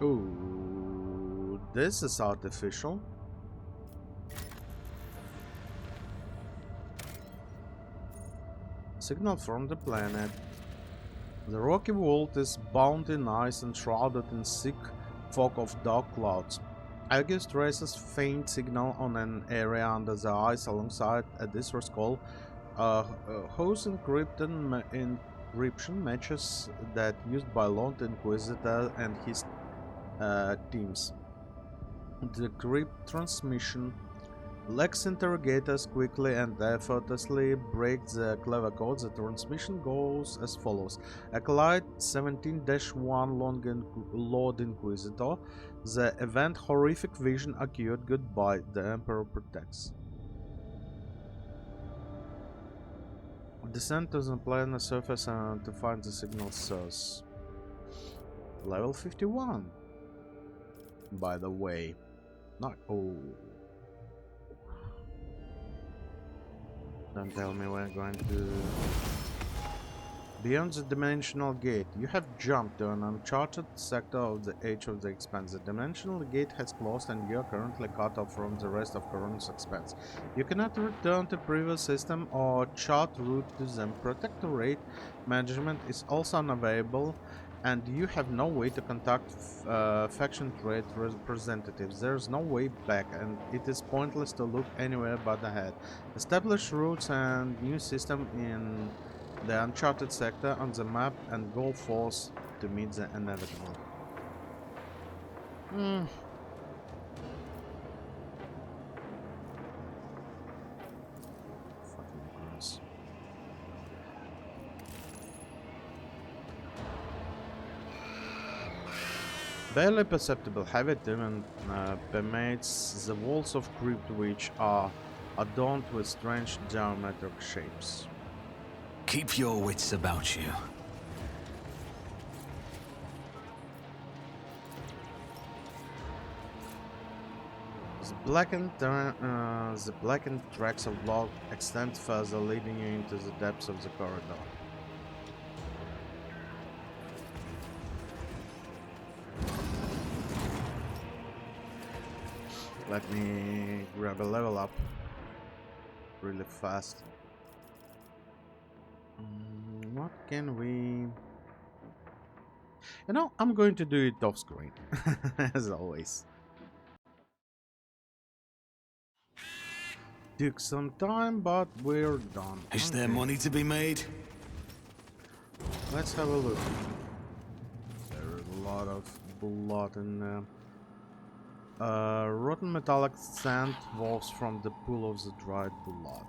Speaker 1: Ooh, this is artificial. Signal from the planet. The rocky vault is bound in ice and shrouded in thick fog of dark clouds. August traces faint signal on an area under the ice alongside a distress call, whose encryption matches that used by Lord Inquisitor and his teams. The crypt transmission Lex interrogators quickly and effortlessly break the clever code. The transmission goes as follows. Acolyte 17-1 Lord Inquisitor. The event horrific vision occurred. Goodbye. The Emperor protects. Descend to the planet surface and to find the signal source. Level 51. By the way. Not. Oh. Don't tell me we're going to... Beyond the dimensional gate, you have jumped to an uncharted sector of the Age of the Expanse. The dimensional gate has closed and you are currently cut off from the rest of Corun's Expanse. You cannot return to previous system or chart route to them. Protectorate management is also unavailable and you have no way to contact faction trade representatives. There is no way back and it is pointless to look anywhere but ahead. Establish routes and new system in the uncharted sector on the map and go forth to meet the inevitable. Fucking gross. Barely perceptible heavy demand permeates the walls of crypt which are adorned with strange geometric shapes.
Speaker 2: Keep your wits about you.
Speaker 1: The blackened tracks of log extend further, leading you into the depths of the corridor. Let me grab a level up really fast. What can we... You know, I'm going to do it off screen, as always. Took some time, but we're done.
Speaker 2: Is there money to be made?
Speaker 1: Let's have a look. There's a lot of blood in there. Rotten metallic sand walks from the pool of the dried blood.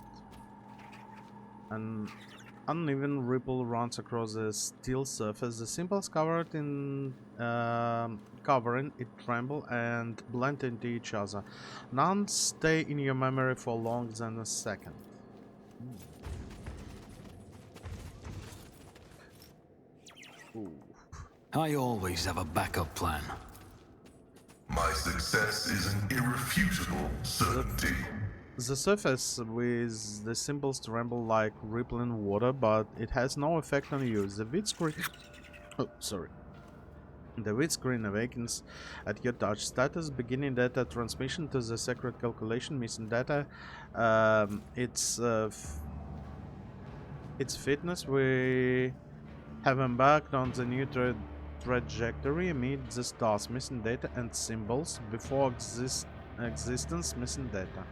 Speaker 1: An uneven ripple runs across the steel surface. The symbols covered in covering it tremble and blend into each other. None stay in your memory for longer than a second. Ooh.
Speaker 2: I always have a backup plan.
Speaker 3: My success is an irrefutable certainty.
Speaker 1: The surface with the symbols tremble like rippling water, but it has no effect on you. The vid screen... Oh, sorry. The vid screen awakens at your touch. Status: beginning data transmission to the sacred calculation. Missing data. Its fitness. We have embarked on the new trajectory amid the stars. Missing data and symbols before existence. Missing data.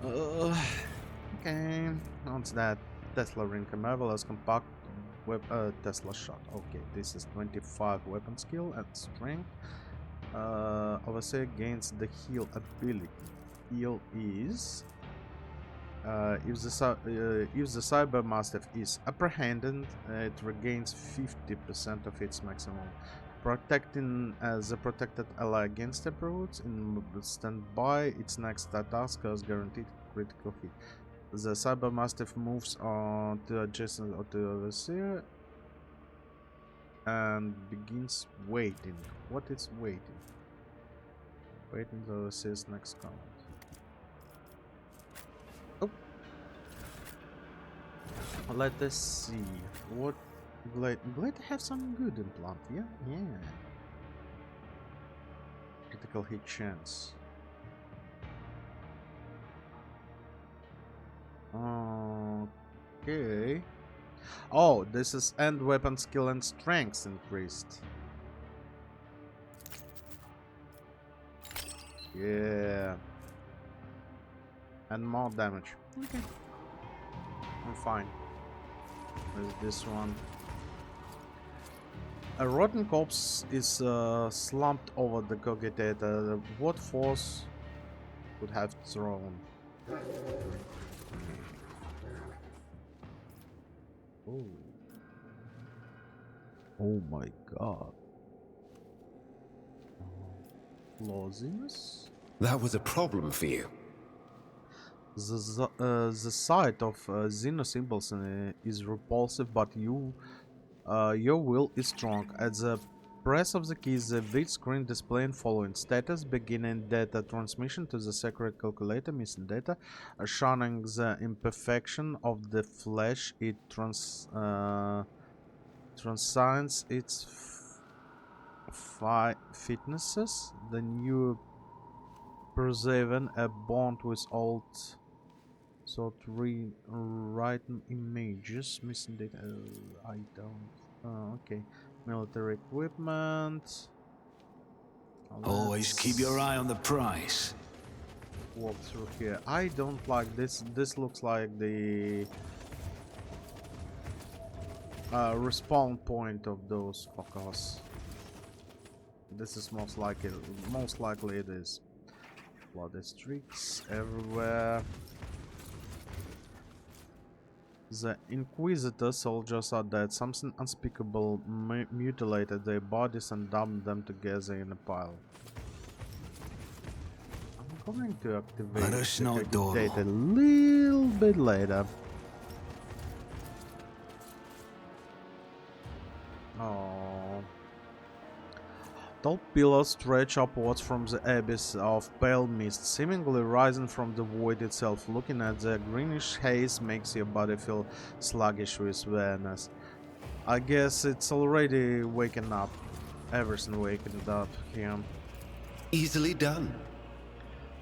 Speaker 1: Okay, what's that? Tesla ring, a marvelous compact Tesla shot. Okay, this is 25 weapon skill and strength. Obviously against the heal ability. Heal is if the cyber mastiff is apprehended, it regains 50% of its maximum. Protecting as a protected ally against the brutes in standby, its next task has guaranteed critical hit. The cyber mastiff moves on to adjacent or to overseer and begins waiting. What is waiting? Waiting to overseer's next command. Oh. Let us see. What glad to have some good implant, yeah? Yeah. Critical hit chance. Okay. Oh, this is end weapon skill and strength increased. Yeah. And more damage. Okay. I'm fine. There's this one. A rotten corpse is slumped over the cogitator. What force would have thrown? Oh. Oh my god. Loziness?
Speaker 4: That was a problem for you.
Speaker 1: The sight of Xeno symbols is repulsive, but your will is strong. At the press of the keys, the big screen displaying following status: beginning data transmission to the sacred calculator, missing data, showing the imperfection of the flesh. It transcends its fitnesses. The new preserving a bond with old. So written images, missing data. I don't. Okay, military equipment.
Speaker 5: Always keep your eye on the price.
Speaker 1: Walk through here. I don't like this. This looks like the respawn point of those fuckers. This is most likely it is. Bloody streaks everywhere. The Inquisitor soldiers are dead. Something unspeakable mutilated their bodies and dumped them together in a pile. I'm going to activate the data a little bit later. Oh. Tall pillars stretch upwards from the abyss of pale mist, seemingly rising from the void itself. Looking at the greenish haze makes your body feel sluggish with weariness. I guess it's already waking up. Everything waking up here.
Speaker 4: Easily done.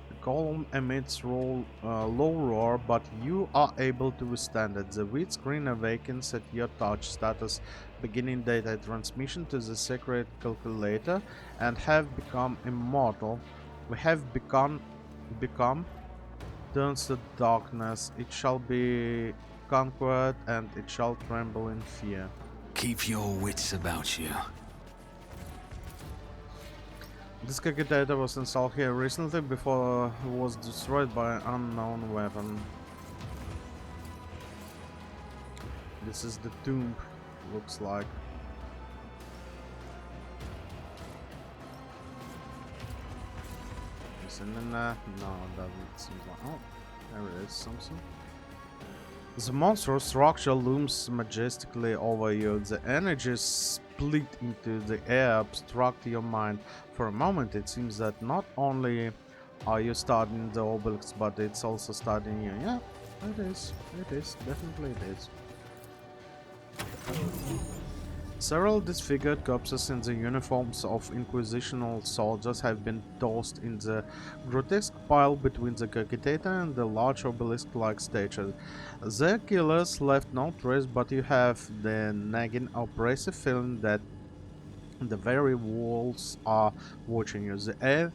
Speaker 1: The column emits low roar, but you are able to withstand it. The weird screen awakens at your touch. Status: beginning data transmission to the sacred calculator and have become immortal. We have become turns to darkness. It shall be conquered and it shall tremble in fear.
Speaker 5: Keep your wits about you.
Speaker 1: This calculator was installed here recently before it was destroyed by an unknown weapon. This is the tomb, looks like. Isn't in there? No, it doesn't seem like. Oh, there is something. The monstrous structure looms majestically over you. The energy split into the air, obstruct your mind. For a moment it seems that not only are you studying the obelisk, but it's also studying you. Yeah, it is, definitely it is. Several disfigured corpses in the uniforms of inquisitional soldiers have been tossed in the grotesque pile between the calculator and the large obelisk-like statue. The killers left no trace, but you have the nagging, oppressive feeling that the very walls are watching you. The air,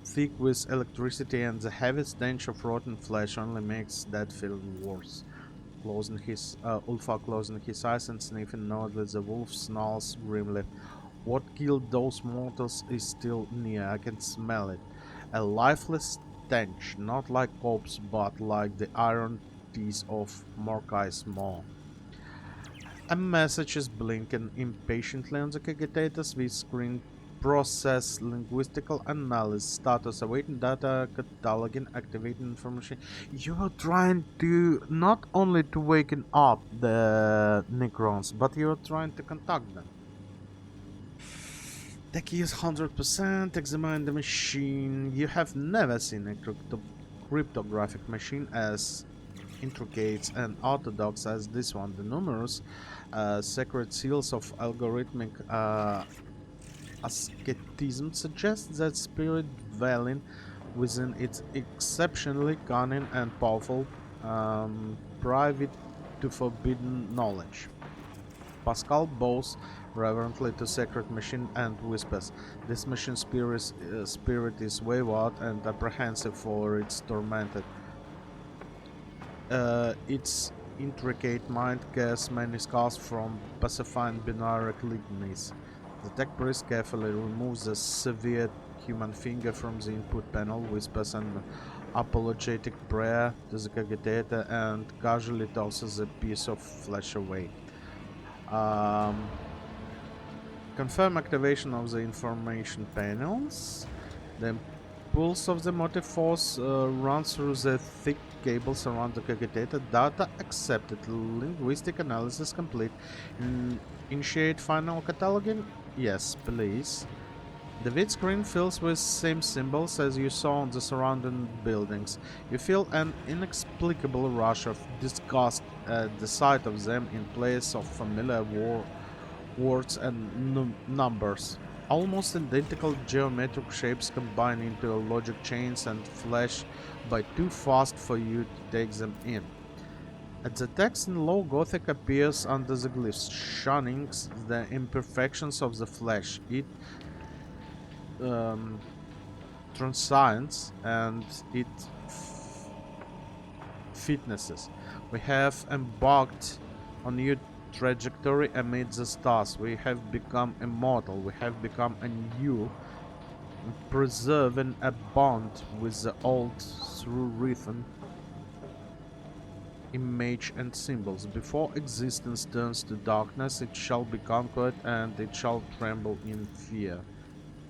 Speaker 1: thick with electricity, and the heavy stench of rotten flesh only makes that feeling worse. Ulfa closing his eyes and sniffing noisily, the wolf snarls grimly. What killed those mortals is still near. I can smell it. A lifeless stench, not like corpse, but like the iron teeth of Morkai's maw. A message is blinking impatiently on the calculator's screen. process linguistical analysis status awaiting data cataloging activating information. You are trying to not only to waken up the Necrons, but you are trying to contact them. Tech is 100%. Examine the machine. You have never seen a cryptographic machine as intricate and orthodox as this one. The numerous secret seals of algorithmic asceticism suggest that spirit dwelling within its exceptionally cunning and powerful private to forbidden knowledge. Pascal bows reverently to sacred machine and whispers, "This machine spirit is wayward and apprehensive for its tormented. Its intricate mind cares many scars from pacifying binary litanies." The tech priest carefully removes the severed human finger from the input panel, whispers an apologetic prayer to the cogitator, and casually tosses a piece of flesh away. Confirm activation of the information panels. The impulse of the motive force runs through the thick cables around the cogitator. Data accepted. Linguistic analysis complete. Initiate final cataloging? Yes, please. The vid screen fills with same symbols as you saw on the surrounding buildings. You feel an inexplicable rush of disgust at the sight of them in place of familiar words and numbers. Almost identical geometric shapes combine into logic chains and flash by too fast for you to take them in. As the text in low Gothic appears under the glyphs, shunning the imperfections of the flesh, it transcends and it fitnesses. We have embarked on new trajectory amid the stars. We have become immortal. We have become a new, preserving a bond with the old through rhythm, image and symbols. Before existence turns to darkness, it shall be conquered and it shall tremble in fear.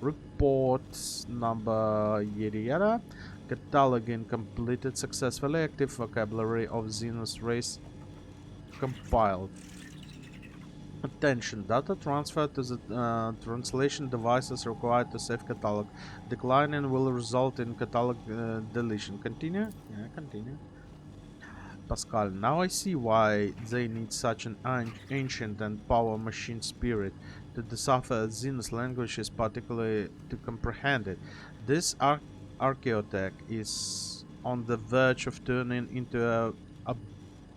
Speaker 1: Report number yada yada. Cataloging completed successfully. Active vocabulary of Xenos race compiled. Attention, data transfer to the translation devices required to save catalog. Declining will result in catalog deletion. Continue? Yeah, continue. Pascal, now I see why they need such an ancient and power machine spirit. To decipher Xenos language is particularly to comprehend it. This archaeotech is on the verge of turning into a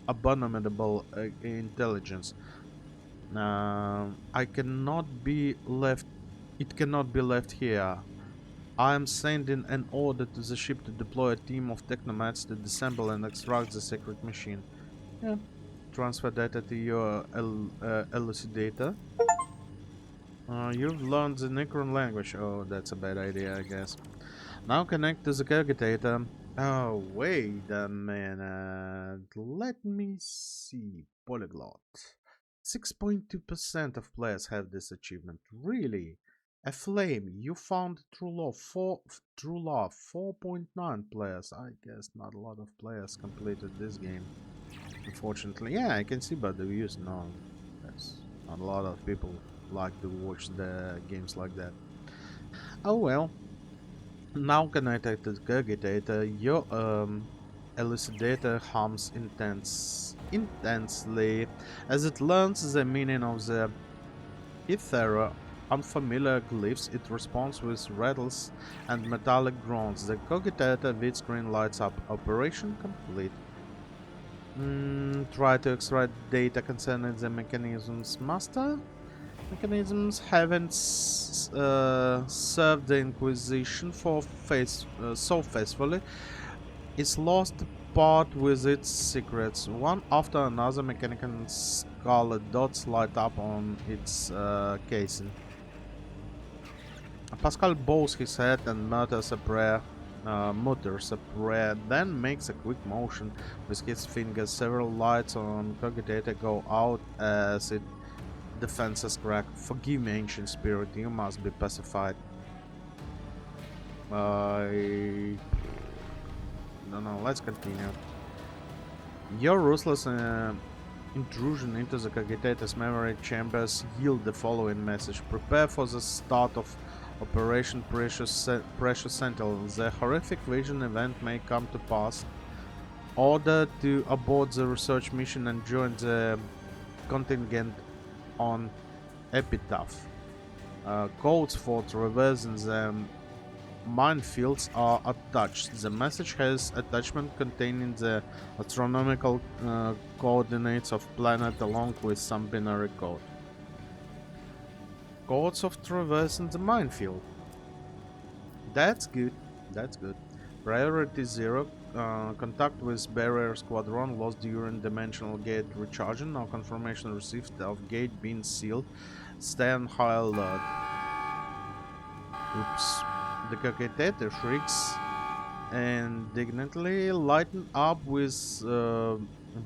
Speaker 1: abominable intelligence. I cannot be left. It cannot be left here. I am sending an order to the ship to deploy a team of technomats to disassemble and extract the sacred machine. Yeah. Transfer data to your elucidator. You've learned the Necron language. Oh, that's a bad idea, I guess. Now connect to the cogitator. Oh, wait a minute. Let me see. Polyglot. 6.2% of players have this achievement. Really? A flame. You found true love. True love. 4.9 players. I guess not a lot of players completed this game. Unfortunately. Yeah, I can see by the views. No, that's not a lot of people like to watch the games like that. Oh well. Now connected to the cogitator, your elucidator hums intensely as it learns the meaning of the ethereal unfamiliar glyphs. It responds with rattles and metallic groans. The cogitator vid screen lights up. Operation complete. Try to extract data concerning the mechanisms. Master? Mechanisms haven't served the Inquisition so faithfully. It's lost part with its secrets. One after another, mechanical scarlet dots light up on its casing. Pascal bows his head and mutters a prayer, then makes a quick motion with his fingers. Several lights on cogitator go out as it Defenses crack. Forgive me, ancient spirit, you must be pacified. I don't know, let's continue. Your ruthless intrusion into the Cogitator's memory chambers yield the following message. Prepare for the start of Operation Precious Sentinel. The horrific vision event may come to pass. Order to abort the research mission and join the contingent on Epitaph. Codes for traversing the minefields are attached. The message has attachment containing the astronomical coordinates of planet along with some binary code. Codes of traversing the minefield. That's good. That's good. Priority 0. Contact with barrier squadron lost during dimensional gate recharging. No confirmation received of gate being sealed. Stay on high alert. Oops. The Cogitator shrieks indignantly, lighten up with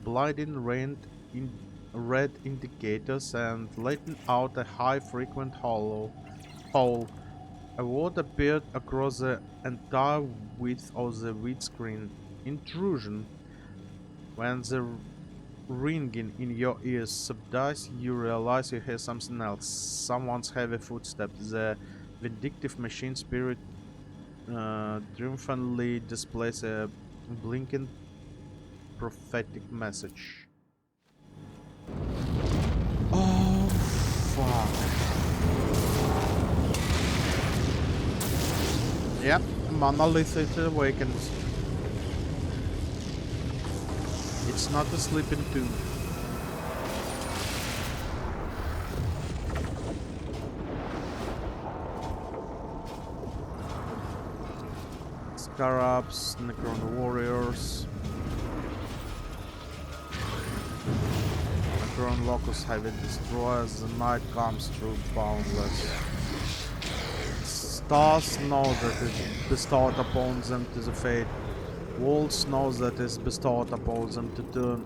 Speaker 1: blinding red indicators and letting out a high-frequent hole. A word appeared across the entire width of the windscreen. Intrusion. When the ringing in your ears subsides, you realize you hear something else. Someone's heavy footsteps. The vindictive machine spirit triumphantly displays a blinking prophetic message. Oh, fuck. Yep, Monolith it awakens. It's not a sleeping tomb. Scarabs, Necron warriors. Necron Locus heavy destroyers. The night comes through boundless. Stars know that it bestowed upon them to the fate. Walls knows that it is bestowed upon them to turn.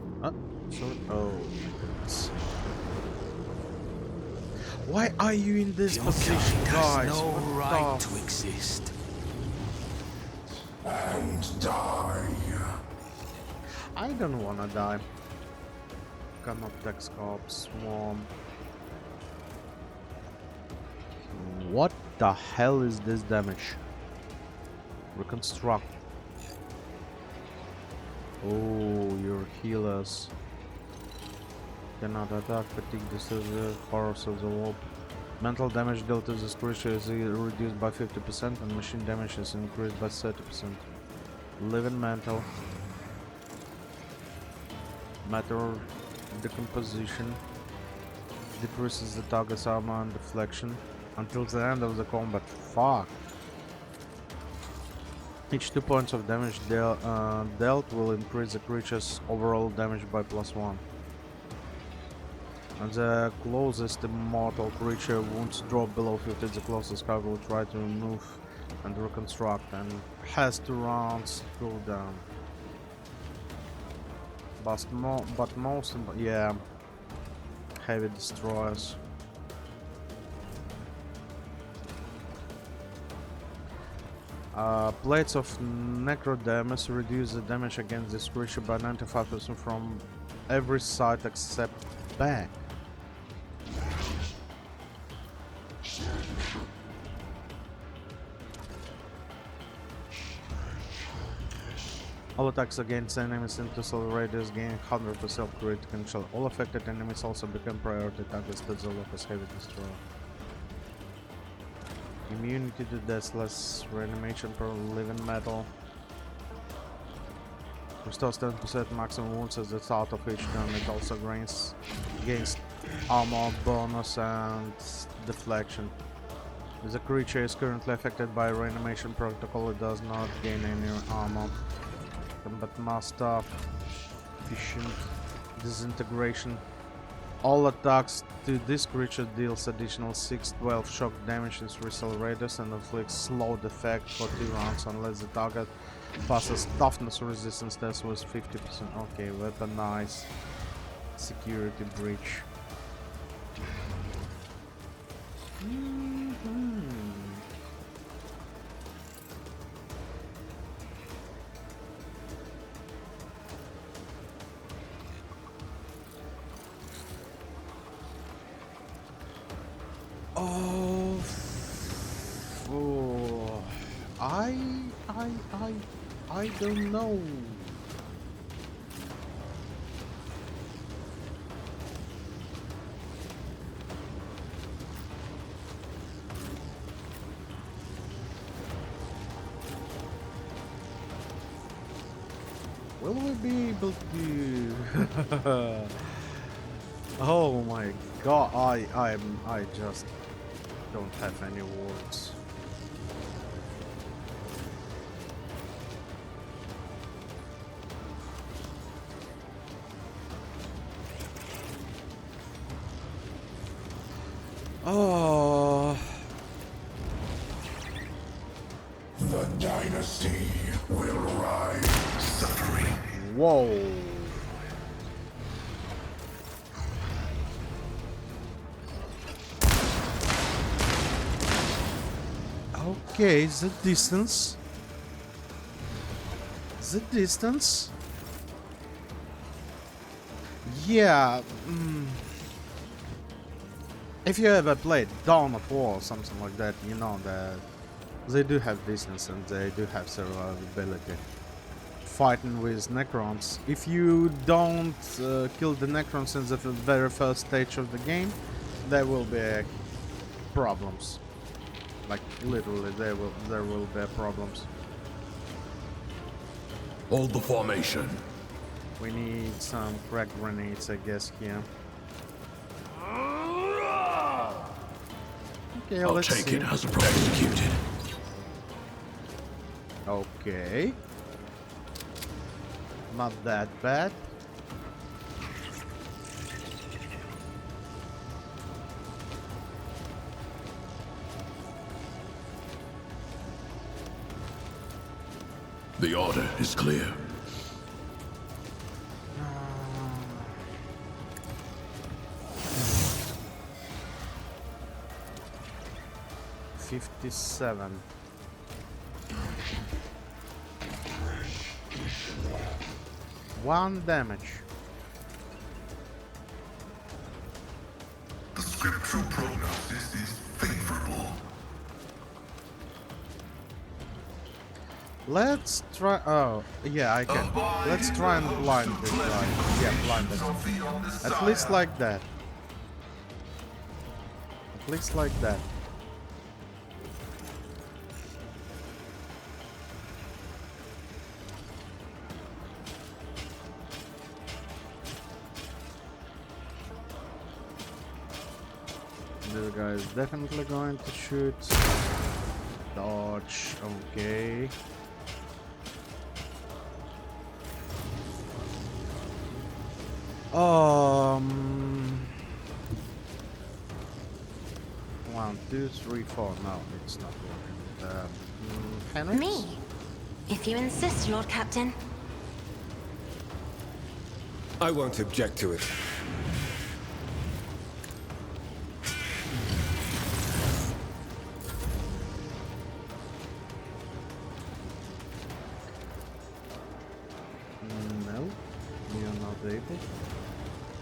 Speaker 1: Sorry. Oh. Why are you in this position, guys?
Speaker 5: Has no
Speaker 1: What
Speaker 5: right
Speaker 1: the
Speaker 5: to exist.
Speaker 3: And die.
Speaker 1: I don't wanna die. Cannot tech scope, swarm. What the hell is this damage? Reconstruct. Oh, your healers. Cannot attack, fatigue, disorder, horrors of the warp. Mental damage dealt to this creature is reduced by 50% and machine damage is increased by 30%. Living mental. Matter decomposition. Decreases the target's armor and deflection until the end of the combat. Fuck. Each 2 points of damage dealt will increase the creature's overall damage by +1. And the closest immortal creature wounds drop below 50. The closest card will try to remove and reconstruct and has 2 rounds cooldown. But most, yeah, heavy destroyers. Plates of Necrodamus reduce the damage against this creature by 95% from every side except back. All attacks against enemies in total radius gain 100% critical control. All affected enemies also become priority targets to the Locus Heavy Destroyer. Immunity to Deathless, reanimation per living metal. Restores 10% maximum wounds at the start of each turn. It also gains armor bonus and deflection. If the creature is currently affected by reanimation protocol, it does not gain any armor. Combat Master, Efficient Disintegration. All attacks to this creature deals additional 6-12 shock damage in 3 cell radius and inflicts slowed effect for 2 rounds unless the target passes toughness resistance test with 50%. Okay, weaponize. Security breach. Oh, oh, I don't know. Will we be able to? Oh my god! I just don't have any words. Oh.
Speaker 3: The dynasty will rise. Suffering.
Speaker 1: Whoa. Okay, the distance. The distance. Yeah. If you ever played Dawn of War or something like that, you know that they do have distance and they do have survivability. Fighting with Necrons. If you don't kill the Necrons in the very first stage of the game, there will be problems. Like literally, there will be problems.
Speaker 3: Hold the formation.
Speaker 1: We need some crack grenades, I guess, here. Okay,
Speaker 3: I'll
Speaker 1: let's
Speaker 3: take
Speaker 1: see.
Speaker 3: it as executed.
Speaker 1: Okay. Not that bad.
Speaker 3: The order is clear.
Speaker 1: 57. One damage.
Speaker 3: The scriptural prognosis is favorable.
Speaker 1: Let's try. Oh, yeah, I can. Let's try and blind this guy. Yeah, blind it. At least like that. At least like that. This guy is definitely going to shoot. Dodge. Okay. One, two, three, four. No, it's not working. Henry?
Speaker 6: Me? If you insist, Lord Captain.
Speaker 4: I won't object to it.
Speaker 1: No, you're not able.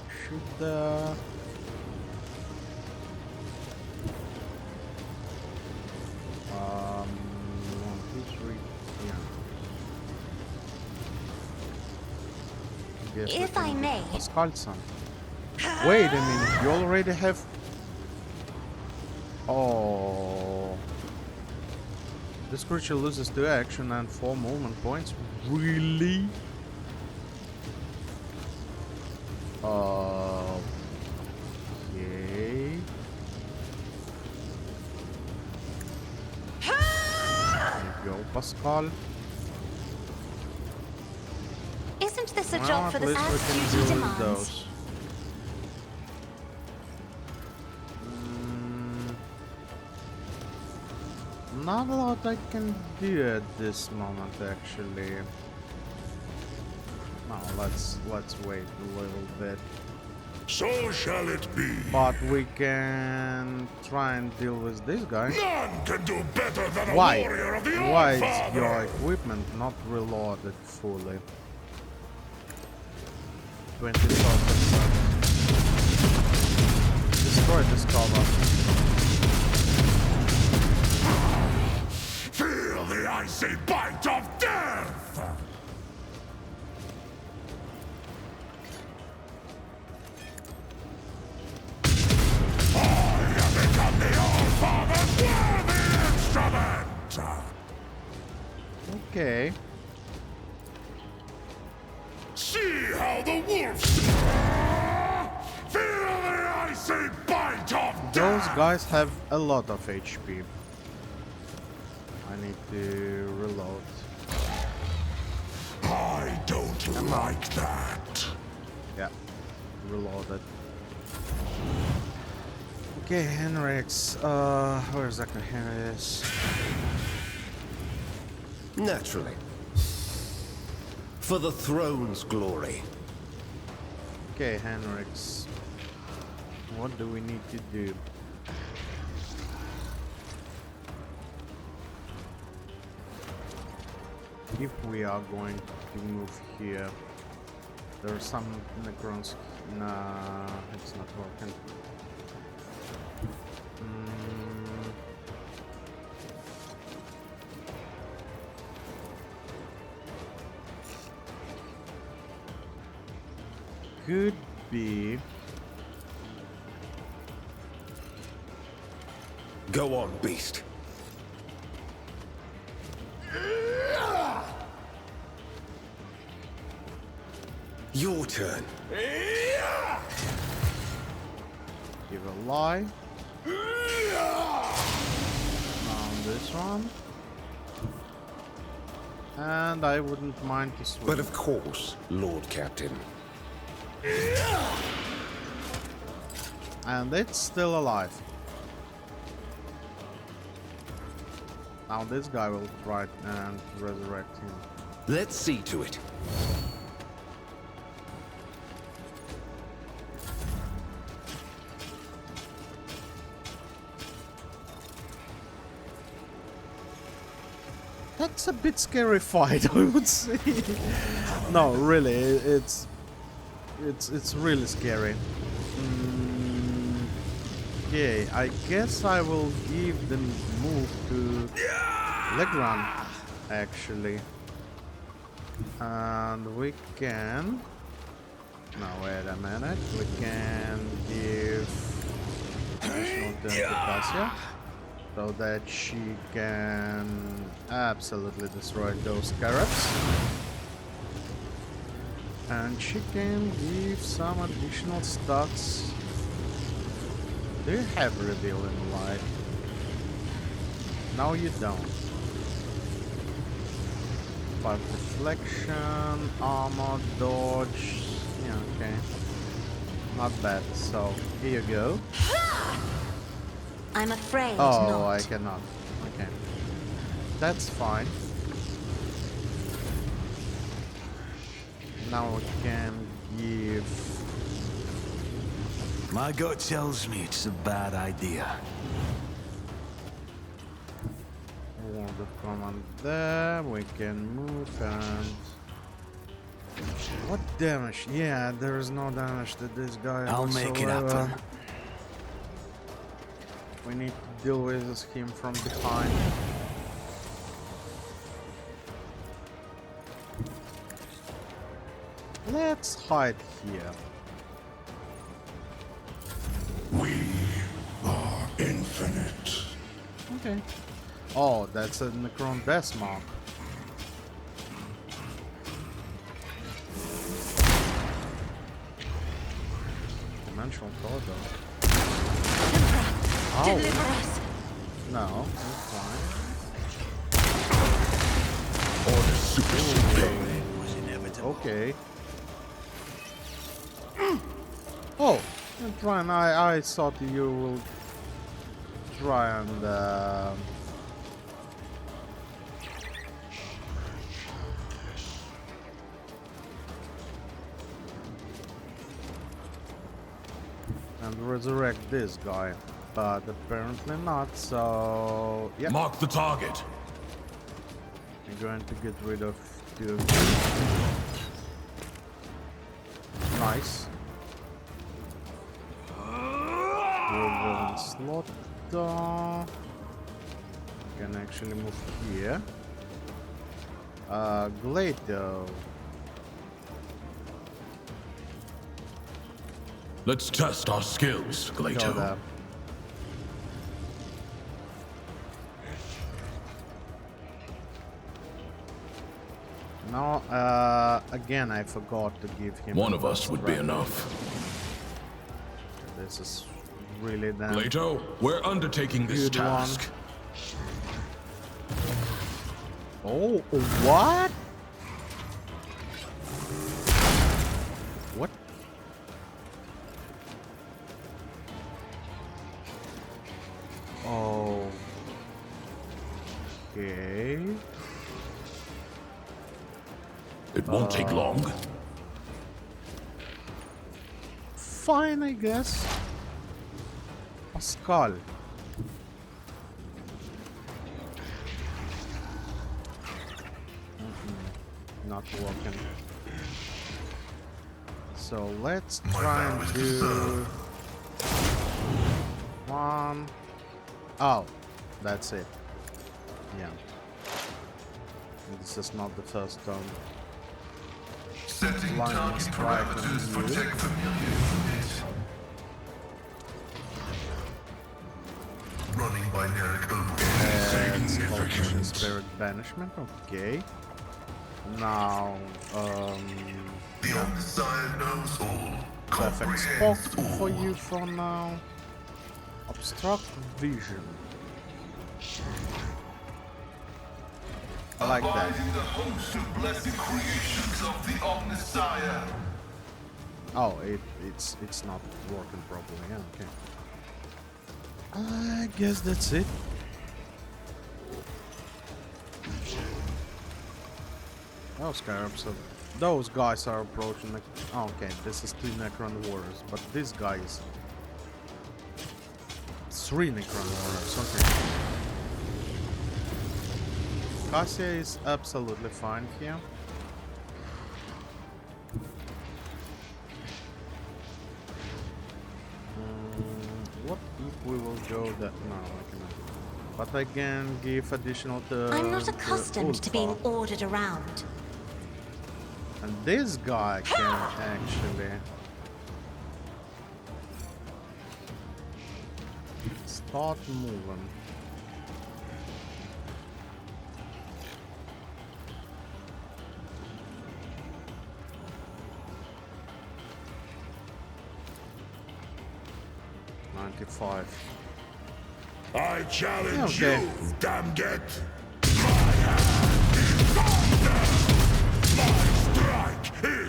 Speaker 1: Shoot the... one, two, three, yeah. Guess
Speaker 6: If I may.
Speaker 1: Pascalson. Wait a minute, you already have... Oh... This creature loses 2 action and 4 movement points. Really? Okay. There you go, Pascal.
Speaker 6: Isn't this a
Speaker 1: Well,
Speaker 6: job for
Speaker 1: at
Speaker 6: the
Speaker 1: least we
Speaker 6: as
Speaker 1: can
Speaker 6: duty
Speaker 1: deal with
Speaker 6: demands?
Speaker 1: those. Not a lot I can do at this moment, actually. No, let's wait a little bit.
Speaker 3: So shall it be.
Speaker 1: But we can try and deal with this guy.
Speaker 3: None can do better than a
Speaker 1: Why?
Speaker 3: warrior of the
Speaker 1: Why is
Speaker 3: All-Father.
Speaker 1: your equipment not reloaded fully? 24%. Destroy this cover.
Speaker 3: Feel the icy bite of death! I have become the All-Father's worthy instrument!
Speaker 1: Okay.
Speaker 3: See how the wolves feel the icy bite of
Speaker 1: Those
Speaker 3: death!
Speaker 1: guys have a lot of HP. I need to reload.
Speaker 3: I don't like that.
Speaker 1: Yeah, reloaded. Okay, Henrix. Where exactly Henry is?
Speaker 4: Naturally. For the throne's glory.
Speaker 1: Okay, Henrix. What do we need to do? If we are going to move here, there are some Necrons. Nah, it's not working. Could be.
Speaker 4: Go on, beast. Your turn.
Speaker 1: Give a lie. On this one. And I wouldn't mind to swing.
Speaker 4: But of course, Lord Captain.
Speaker 1: And it's still alive. Now this guy will try and resurrect him.
Speaker 4: Let's see to it.
Speaker 1: That's a bit scary fight, I would say. No, really, it's really scary. Okay, I guess I will give the move to Legrand, actually. And we can... No, wait a minute. We can give additional turn to Cassia, so that she can absolutely destroy those scarabs. And she can give some additional stats. Do you have reveal in light? No, you don't. But deflection, armor, dodge. Yeah, okay. Not bad. So here you go.
Speaker 6: I'm afraid
Speaker 1: Oh,
Speaker 6: not.
Speaker 1: I cannot. Okay. That's fine. Now we can give...
Speaker 5: My gut tells me it's a bad idea.
Speaker 1: Word of command there. We can move and... What damage? Yeah, there is no damage to this guy
Speaker 5: I'll make it
Speaker 1: whatsoever.
Speaker 5: happen.
Speaker 1: We need to deal with him from behind. Let's hide here.
Speaker 3: We are infinite.
Speaker 1: Okay. Oh, that's a Necron Death Mark. Dimensional corridor. Oh,
Speaker 6: Deliver us.
Speaker 1: no, that's fine.
Speaker 3: Order superseded.
Speaker 5: Was inevitable.
Speaker 1: Okay. Oh, try and I thought you will try and and resurrect this guy. But apparently not, so... yeah.
Speaker 3: Mark the target.
Speaker 1: I'm going to get rid of 2 of them. Nice. We'll slot. Can actually move here. Gladio.
Speaker 3: Let's test our skills,
Speaker 1: Go
Speaker 3: Glato.
Speaker 1: there. No, again, I forgot to give him.
Speaker 3: One of us would be enough.
Speaker 1: This is really damn.
Speaker 3: Glato, we're undertaking this
Speaker 1: Good one.
Speaker 3: task.
Speaker 1: Oh, what? What? Oh. Okay.
Speaker 3: It won't take long.
Speaker 1: Fine, I guess. Pascal. Not working. So let's try and do one. Oh, that's it. Yeah. This is not the first turn.
Speaker 7: Setting
Speaker 1: Lightning
Speaker 7: target
Speaker 1: strike on
Speaker 7: parameters for
Speaker 1: you.
Speaker 7: tech familiar unit. Running binary code.
Speaker 1: Let's focus Spirit Banishment. Okay. Now,
Speaker 7: The Omniscient knows all.
Speaker 1: perfect spot
Speaker 7: Comprehends
Speaker 1: for
Speaker 7: all.
Speaker 1: you for now. Obstruct vision. I like that.
Speaker 7: Abiding the host of blessed creations of the Omniscient.
Speaker 1: Oh, it's not working properly. Yeah, okay. I guess that's it. Oh, Scarabs. So those guys are approaching. Oh, okay, this is 2 Necron Warriors, but this guy is 3 Necron Warriors. Okay. Cassia is absolutely fine here. What if we will go that? No, I cannot. But I can give additional to.
Speaker 6: I'm not accustomed to being
Speaker 1: Ulfa.
Speaker 6: ordered around.
Speaker 1: And this guy can actually start moving.
Speaker 3: I challenge
Speaker 1: Okay.
Speaker 3: you, Damget.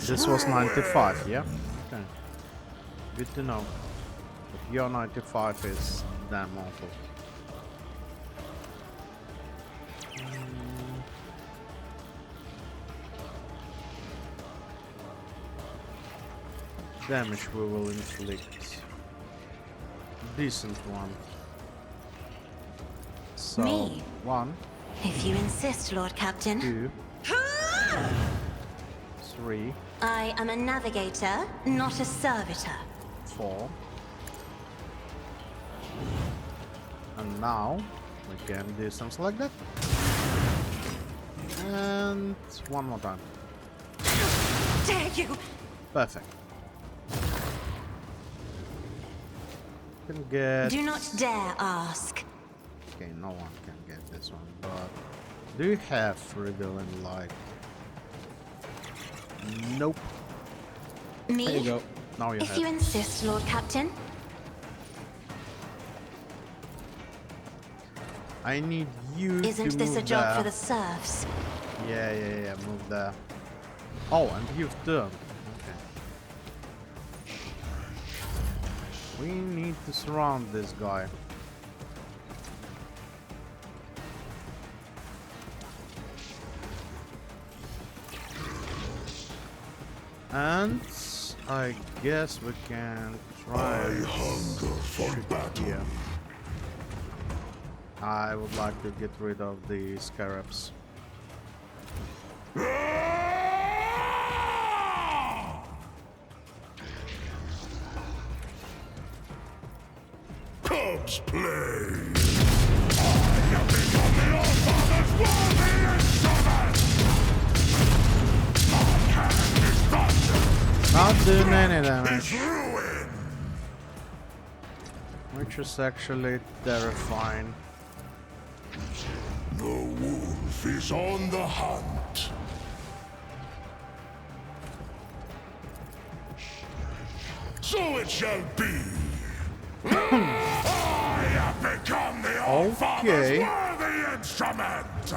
Speaker 1: This was 95, yeah? Okay. Good to know. But your 95 is damn awful. Damage we will inflict. Decent one. So,
Speaker 6: Me?
Speaker 1: 1,
Speaker 6: If you insist, Lord Captain.
Speaker 1: 2, 3,
Speaker 6: I am a navigator, not a servitor.
Speaker 1: 4. And now we can do something like that. And one more time.
Speaker 6: Dare you!
Speaker 1: Perfect. Can get.
Speaker 6: Do not dare ask.
Speaker 1: Okay, no one can get this one. But do you have Revealing Light? Nope.
Speaker 6: Me?
Speaker 1: There you go. Now you
Speaker 6: If
Speaker 1: have.
Speaker 6: you insist, Lord Captain.
Speaker 1: I need you to
Speaker 6: Isn't this a
Speaker 1: move
Speaker 6: job
Speaker 1: there.
Speaker 6: for the serfs?
Speaker 1: Yeah, move there. Oh, and you've turned. Okay. We need to surround this guy. And I guess we can try.
Speaker 3: I hunger for battle.
Speaker 1: Yeah. I would like to get rid of the scarabs.
Speaker 3: Cubs play. I have become the All-Father's worthy instrument. My hand is thunder.
Speaker 1: Not doing any damage,
Speaker 3: Is ruin.
Speaker 1: which is actually terrifying.
Speaker 3: The wolf is on the hunt. So it shall be. I have become the All-Father's worthy instrument.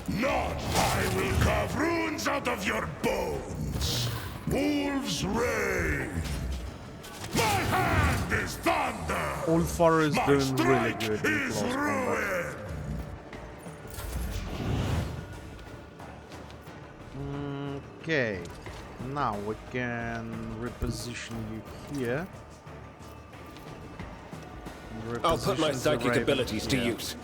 Speaker 3: Not I will carve runes out of your bones. Wolves reign. My hand is thunder.
Speaker 1: Ulfar is
Speaker 3: My
Speaker 1: doing really
Speaker 3: strike
Speaker 1: good in
Speaker 3: is
Speaker 1: close combat.
Speaker 3: ruin.
Speaker 1: Okay, now we can reposition you here.
Speaker 4: I'll put my
Speaker 1: Reposition the
Speaker 4: psychic
Speaker 1: raven
Speaker 4: abilities to
Speaker 1: here.
Speaker 4: use.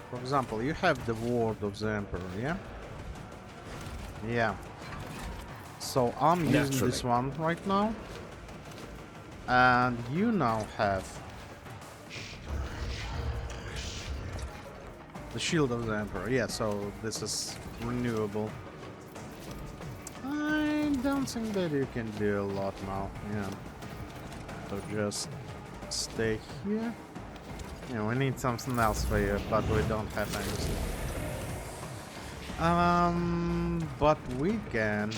Speaker 1: For example, you have the ward of the Emperor, yeah? Yeah. So I'm using this one right now. And you now have the shield of the Emperor. Yeah, so this is renewable. I don't think that you can do a lot now. Yeah. So just stay here. Yeah, we need something else for you, but we don't have anything. But we can.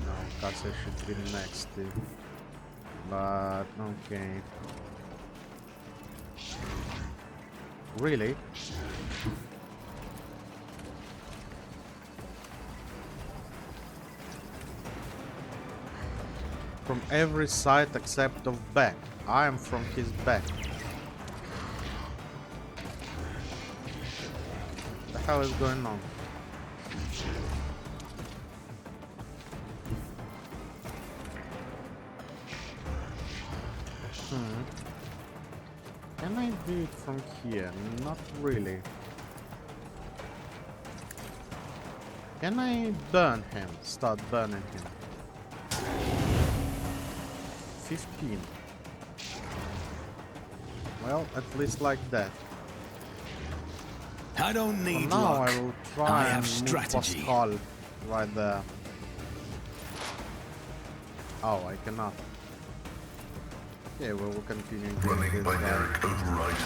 Speaker 1: No, Casa should be next to. But okay. Really? From every side except of back. I am from his back. What the hell is going on? Can I do it from here? Not really. Can I burn him? Start burning him. 15. Well, at least like that.
Speaker 5: I don't
Speaker 1: For
Speaker 5: need
Speaker 1: now
Speaker 5: luck.
Speaker 1: I will try
Speaker 5: I
Speaker 1: and
Speaker 5: have
Speaker 1: move
Speaker 5: strategy.
Speaker 1: Pascal right there. Oh, I cannot. Okay, well, we'll continue
Speaker 7: Running
Speaker 1: getting this
Speaker 7: binaric override.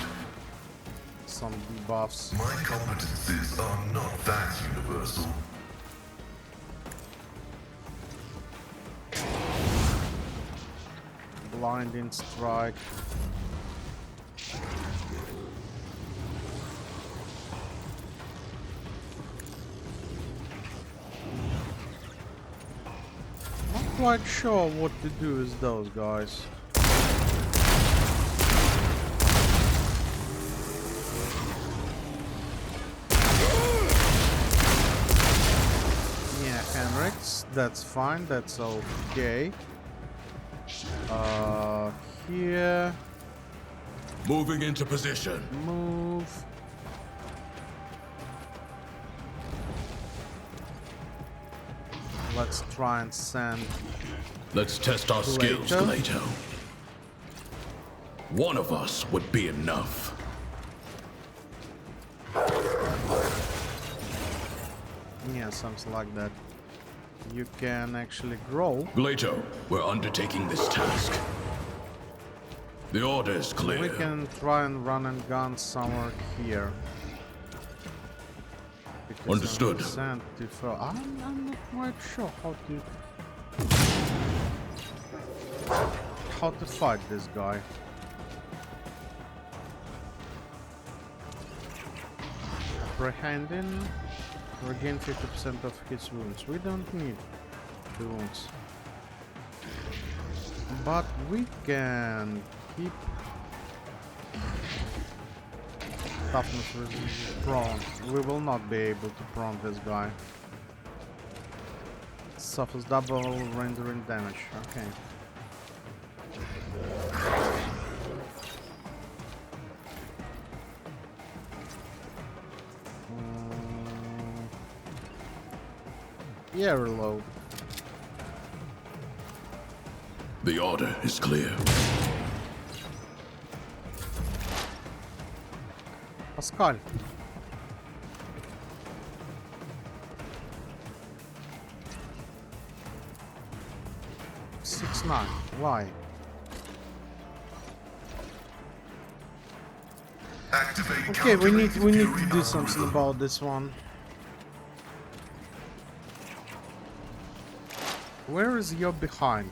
Speaker 1: some debuffs.
Speaker 7: My competencies are not that universal.
Speaker 1: Blinding strike. Not quite sure what to do with those guys. Yeah, Henrix, that's fine, that's okay. Here,
Speaker 3: Moving into position.
Speaker 1: move. Let's try and send.
Speaker 3: Let's test our skills,
Speaker 1: Later.
Speaker 3: Glato. One of us would be enough.
Speaker 1: Yeah, something like that. You can actually grow.
Speaker 3: Glato, we're undertaking this task. The order's clear.
Speaker 1: We can try and run and gun somewhere here. Because
Speaker 3: Understood.
Speaker 1: I'm sent to throw. I'm not quite sure how to fight this guy. apprehending. Regain 50% of his wounds. We don't need the wounds. But we can keep toughness with prone. We will not be able to prone this guy. Suffers double rendering damage. Okay. Yeah, reload.
Speaker 3: The order is clear.
Speaker 1: Pascal. Six nine. Why?
Speaker 7: Activate
Speaker 1: Okay, we need to do
Speaker 7: Fury
Speaker 1: something
Speaker 7: algorithm.
Speaker 1: about this one. Where is your behind?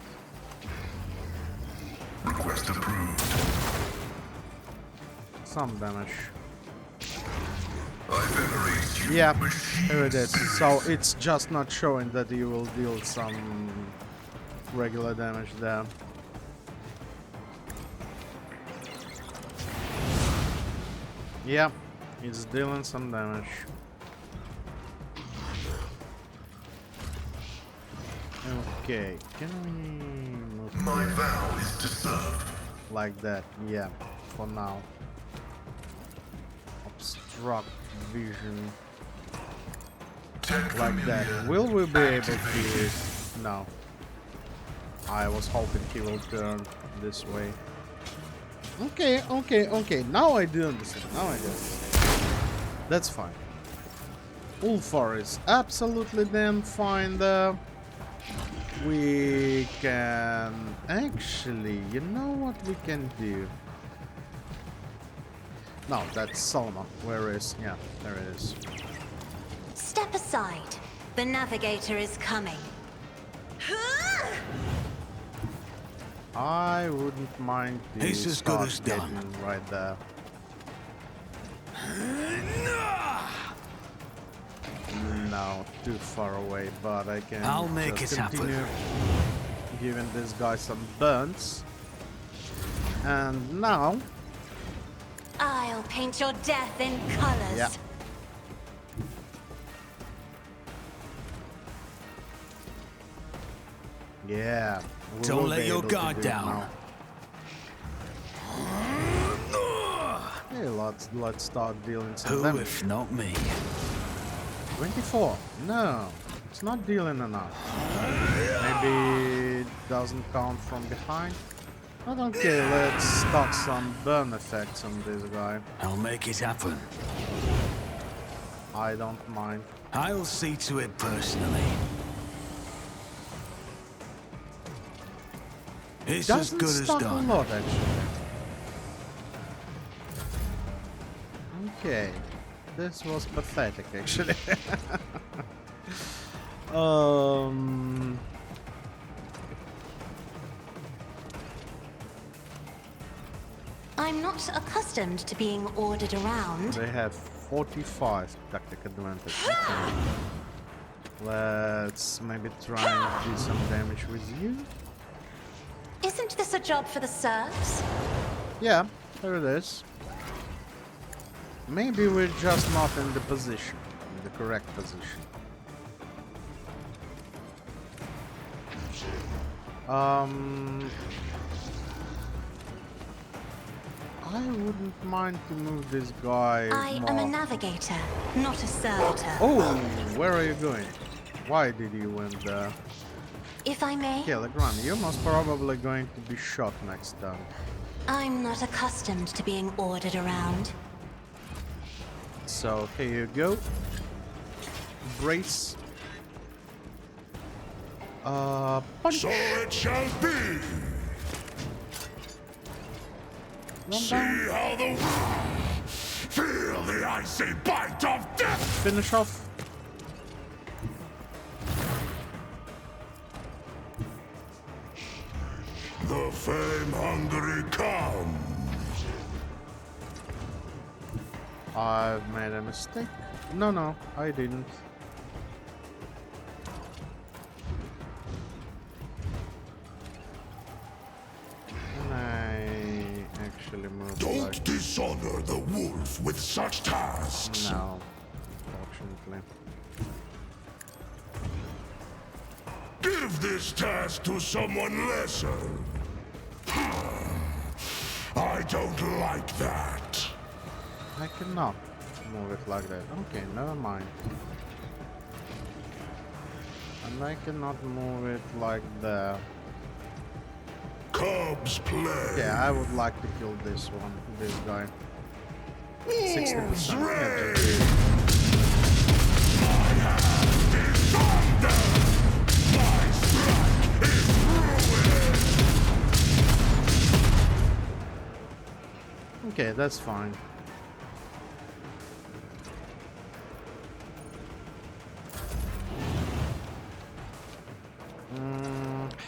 Speaker 7: Request approved.
Speaker 1: Some damage.
Speaker 7: I venerate you,
Speaker 1: Yeah,
Speaker 7: machine
Speaker 1: here it is.
Speaker 7: spirit.
Speaker 1: So it's just not showing that you will deal some regular damage there. Yeah, it's dealing some damage. Okay, can we move
Speaker 7: My
Speaker 1: here?
Speaker 7: vow is to serve.
Speaker 1: Like that? Yeah, for now. Obstruct vision.
Speaker 7: Tech
Speaker 1: Like that.
Speaker 7: familiar.
Speaker 1: Will we be able to
Speaker 7: Activated.
Speaker 1: No. I was hoping he will turn this way. Okay. Now I do understand. Now I do understand. That's fine. Ulfar is absolutely damn fine there. We can... Actually, you know what we can do? No, that's Solomon. Where is... Yeah, there it is.
Speaker 6: Step aside. The navigator is coming.
Speaker 1: I wouldn't mind to
Speaker 5: It's as good
Speaker 1: start
Speaker 5: as done.
Speaker 1: getting right there. No, too far away, but I can
Speaker 5: I'll make
Speaker 1: just
Speaker 5: it happen.
Speaker 1: continue giving this guy some burns. And now,
Speaker 6: I'll paint your death in colors.
Speaker 1: yeah. Yeah. we
Speaker 5: Don't
Speaker 1: will
Speaker 5: let
Speaker 1: be
Speaker 5: your
Speaker 1: able to
Speaker 5: guard
Speaker 1: do it
Speaker 5: down.
Speaker 1: now. Hey, let's start dealing some
Speaker 5: Who
Speaker 1: damage.
Speaker 5: if not me?
Speaker 1: 24. No, it's not dealing enough. Maybe it doesn't count from behind. But okay, let's stock some burn effects on this guy.
Speaker 5: I'll make it happen.
Speaker 1: I don't mind.
Speaker 5: I'll see to it personally. It's as
Speaker 1: Doesn't
Speaker 5: good as
Speaker 1: stock a
Speaker 5: done.
Speaker 1: lot, actually. Okay, this was pathetic, actually.
Speaker 6: I'm not accustomed to being ordered around.
Speaker 1: They have 45 tactic advantage. Okay. Let's maybe try and do some damage with you.
Speaker 6: Isn't this a job for the serfs?
Speaker 1: Yeah, there it is. Maybe we're just not in the position, in the correct position. I wouldn't mind to move this guy
Speaker 6: I
Speaker 1: more.
Speaker 6: am a navigator, not a servitor.
Speaker 1: Oh, where are you going? Why did you went there?
Speaker 6: If I may,
Speaker 1: Okay, Legrand, you're most probably going to be shot next turn.
Speaker 6: I'm not accustomed to being ordered around.
Speaker 1: So here you go. Brace. Punch.
Speaker 3: So it shall be.
Speaker 1: One
Speaker 3: See
Speaker 1: down.
Speaker 3: how the feel the icy bite of death.
Speaker 1: Finish off.
Speaker 3: The fame hungry come.
Speaker 1: I've made a mistake. No, I didn't. Can I actually move
Speaker 3: Don't
Speaker 1: like...
Speaker 3: dishonor the wolf with such tasks.
Speaker 1: No, unfortunately.
Speaker 3: Give this task to someone lesser. I don't like that.
Speaker 1: I cannot move it like that. Okay, never mind. And I cannot move it like that.
Speaker 3: Cubs play.
Speaker 1: Yeah, I would like to kill this one, this guy.
Speaker 3: Wolves
Speaker 1: 60%. Yeah,
Speaker 3: reign.
Speaker 1: just do it.
Speaker 3: My hand is thunder. My strike is ruin.
Speaker 1: Okay, that's fine.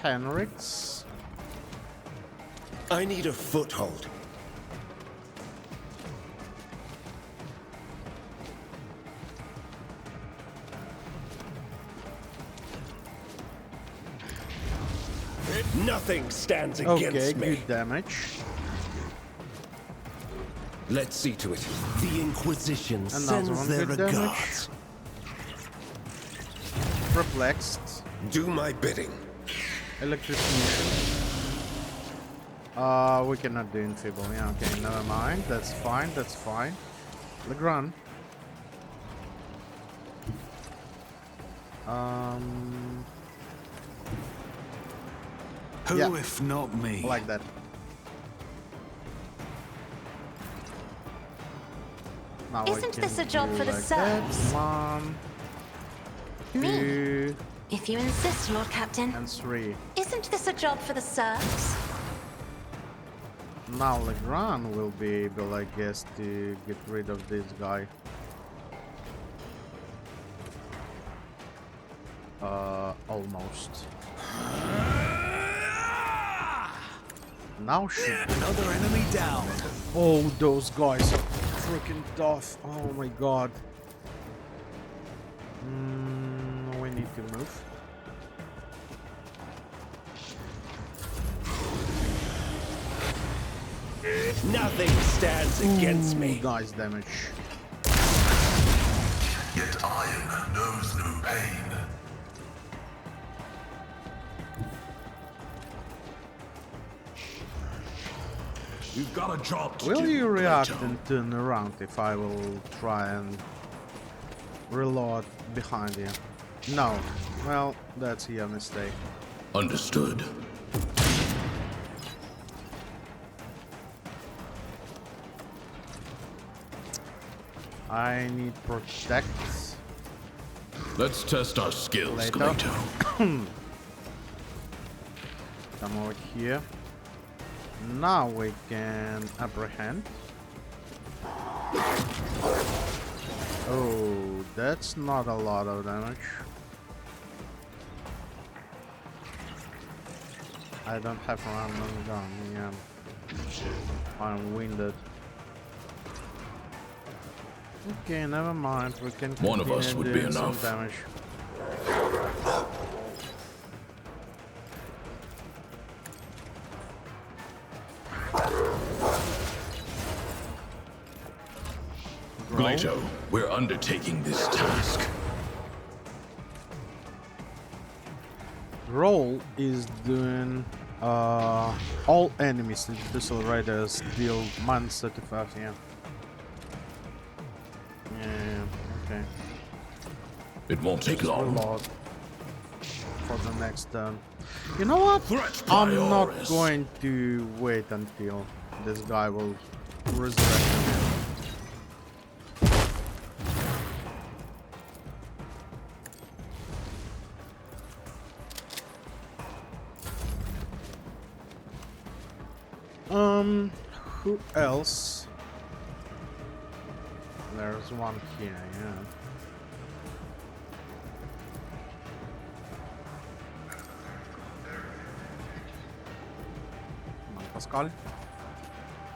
Speaker 1: Henrik's.
Speaker 4: I need a foothold. Nothing stands
Speaker 1: Okay,
Speaker 4: against me.
Speaker 1: good damage.
Speaker 4: Let's see to it.
Speaker 5: The Inquisition
Speaker 1: Another
Speaker 5: sends
Speaker 1: one,
Speaker 5: their
Speaker 1: good damage.
Speaker 5: regards.
Speaker 1: Perplexed.
Speaker 4: Do my bidding.
Speaker 1: Electrocution. We cannot do Infable. Yeah, okay, never mind. That's fine, that's fine. Legrand.
Speaker 5: Who,
Speaker 1: Yeah.
Speaker 5: if not me?
Speaker 1: Like that. Now I
Speaker 6: Isn't
Speaker 1: can
Speaker 6: this a job
Speaker 1: do
Speaker 6: for the
Speaker 1: like that.
Speaker 6: serfs?
Speaker 1: 1,
Speaker 6: Me?
Speaker 1: 2,
Speaker 6: If you insist, Lord Captain.
Speaker 1: and 3.
Speaker 6: Isn't this a job for the serfs?
Speaker 1: Now Legrand will be able, I guess, to get rid of this guy. Almost. Now should be.
Speaker 5: Another enemy down.
Speaker 1: Oh, those guys are freaking tough. Oh my god. We need to move.
Speaker 4: Nothing stands against me.
Speaker 1: Nice damage.
Speaker 7: Yet iron knows no pain.
Speaker 3: You've got a job to
Speaker 1: Will
Speaker 3: do,
Speaker 1: you react
Speaker 3: Plato.
Speaker 1: and turn around if I will try and reload behind you? No. Well, that's your mistake.
Speaker 3: Understood.
Speaker 1: I need protect.
Speaker 3: Let's test our skills,
Speaker 1: Later.
Speaker 3: Plato.
Speaker 1: Come over here. Now we can apprehend. Oh, that's not a lot of damage. I don't have random gun, yeah. I'm winded. Okay, never mind. We can
Speaker 3: One of us
Speaker 1: continue
Speaker 3: would be
Speaker 1: doing some
Speaker 3: enough.
Speaker 1: damage.
Speaker 3: Plato, we're undertaking this task.
Speaker 1: Roll is doing all enemies in Decelerators deal -35, yeah. Yeah, okay.
Speaker 3: It won't take long.
Speaker 1: Reload for the next turn. You know what?
Speaker 3: Threat
Speaker 1: I'm not
Speaker 3: prioris.
Speaker 1: going to wait until this guy will resurrect again. Who else? There's one here, yeah. Come on, Pascal.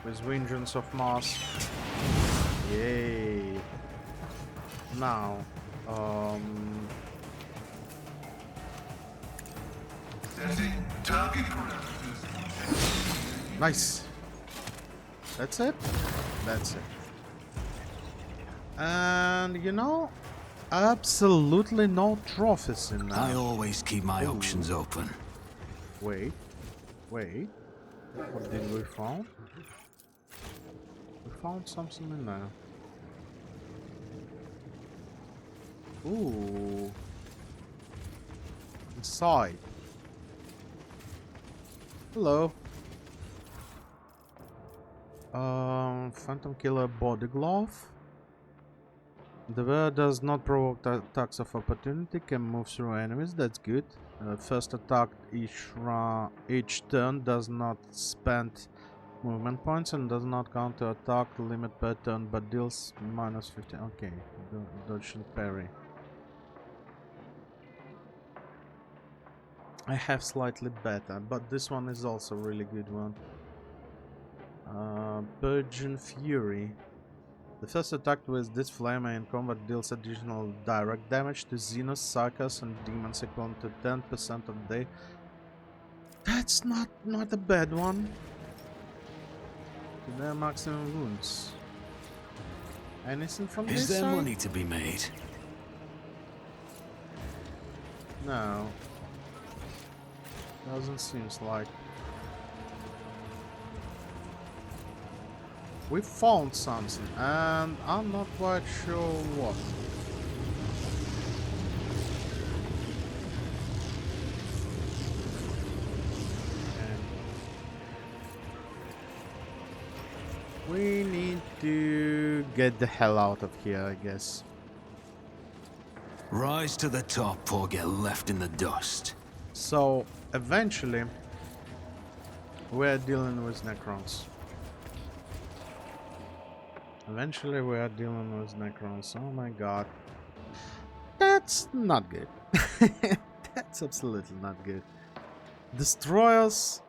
Speaker 1: With Vengeance of Mars. Yay. Now,
Speaker 7: Setting target parameters.
Speaker 1: nice. That's it. That's it. And you know, absolutely no trophies in there.
Speaker 5: I always keep my options open.
Speaker 1: Wait, wait. What did we found? We found something in there. Ooh. Inside. Hello. Phantom Killer Body Glove. The wearer does not provoke attacks of opportunity, can move through enemies, that's good. First attack each turn, does not spend movement points and does not counter attack limit per turn, but deals minus 50. Okay, dodge and parry. I have slightly better, but this one is also a really good one. Purging Fury. The first attack with this flame in combat deals additional direct damage to Xenos, Psychos, and Demons equivalent to 10% of the... That's not a bad one. To their maximum wounds. Anything from this
Speaker 5: Is there
Speaker 1: side?
Speaker 5: money to be made?
Speaker 1: No. Doesn't seem like. We found something, and I'm not quite sure what. And we need to get the hell out of here, I guess.
Speaker 5: Rise to the top or get left in the dust.
Speaker 1: So, eventually, we're dealing with Necrons. Eventually, we are dealing with Necrons. Oh my god. That's not good. That's absolutely not good. Destroyers.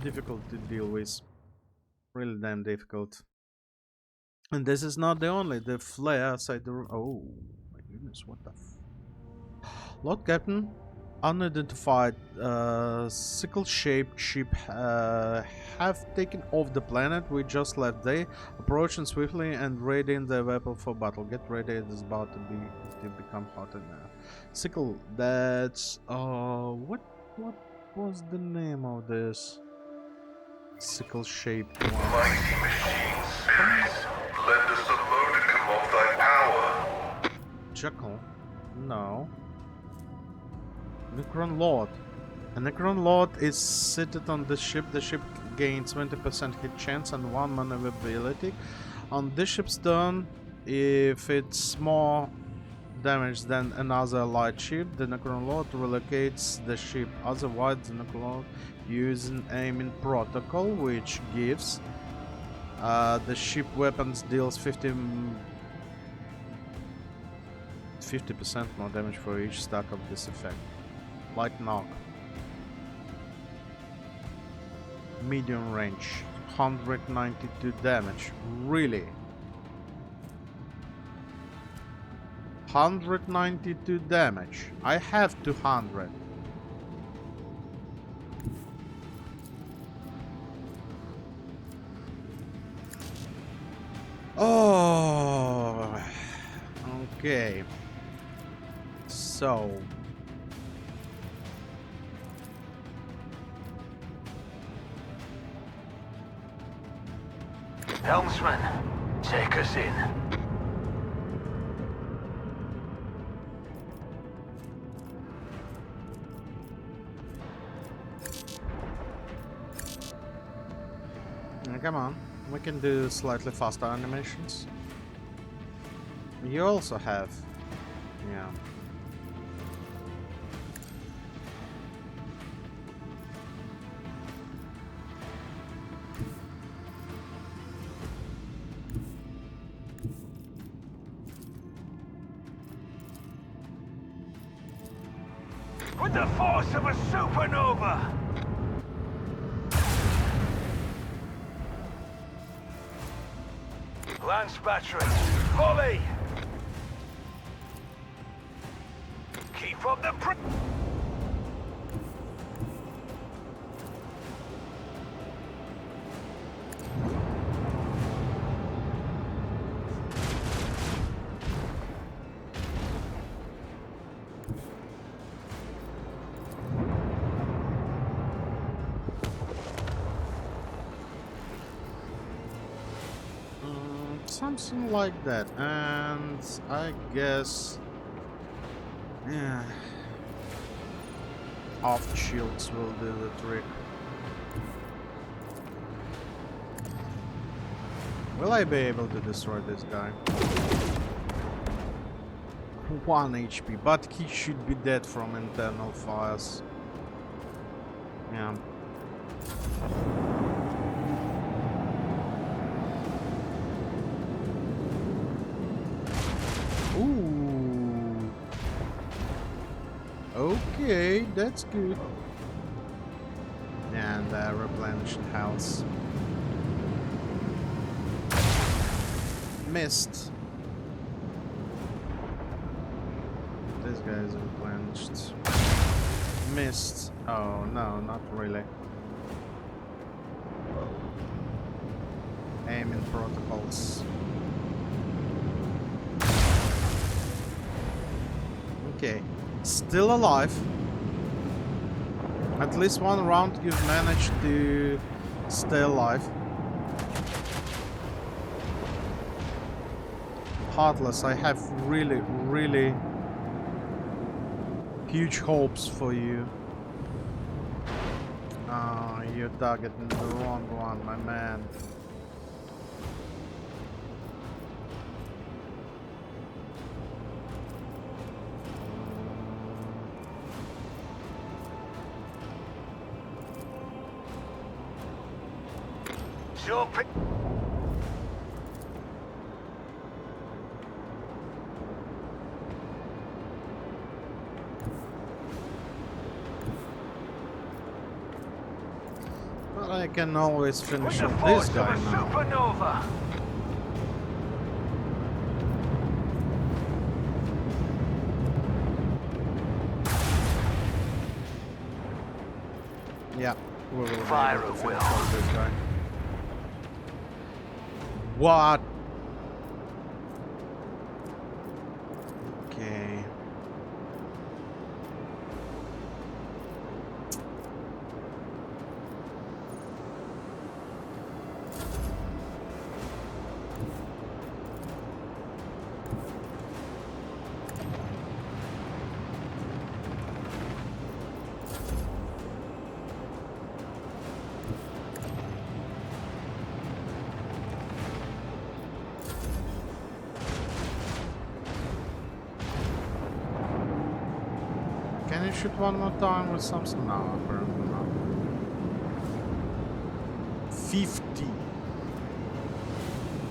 Speaker 1: Difficult to deal with. Really damn difficult. And this is not the only. The flare outside the room. Oh my goodness, what the f... Lord Captain. Unidentified sickle-shaped ship have taken off the planet we just left. They approaching swiftly and readying their weapon for battle. Get ready, it is about to become hotter now. Sickle, that's what was the name of this sickle-shaped one?
Speaker 7: Mighty machine spirits, lend us a modicum of thy power.
Speaker 1: Jackal? No. Necron Lord. A Necron Lord is seated on the ship. The ship gains 20% hit chance and 1 maneuverability. On this ship's turn, if it's more damage than another light ship, the Necron Lord relocates the ship. Otherwise, the Necron Lord uses aiming protocol, which gives the ship weapons deals 50% more damage for each stack of this effect. Light knock. Medium range. 192 damage. Really? 192 damage. I have 200. Oh. Okay. So.
Speaker 8: Helmsman, take us in.
Speaker 1: Come on, we can do slightly faster animations. You also have, yeah.
Speaker 8: With the force of a supernova! Lance battery. Volley! Keep up the
Speaker 1: Something like that, and I guess, yeah, off shields will do the trick. Will I be able to destroy this guy? 1 HP, but he should be dead from internal fires. Yeah. Ooh. Okay, that's good. And replenishing health. Missed. This guy is replenished. Missed. Oh no, not really. Aiming protocols. Okay, still alive. At least one round you've managed to stay alive. Heartless, I have really huge hopes for you. Ah, you're targeting the wrong one, my man.
Speaker 8: Sure.
Speaker 1: But I can always finish
Speaker 8: With the
Speaker 1: off
Speaker 8: force
Speaker 1: this
Speaker 8: of
Speaker 1: guy
Speaker 8: a
Speaker 1: now.
Speaker 8: supernova.
Speaker 1: Yeah, we will be
Speaker 8: Fire
Speaker 1: able to
Speaker 8: at
Speaker 1: finish
Speaker 8: will.
Speaker 1: off this guy. What? Okay. Can you shoot one more time with something? No, apparently not. 50.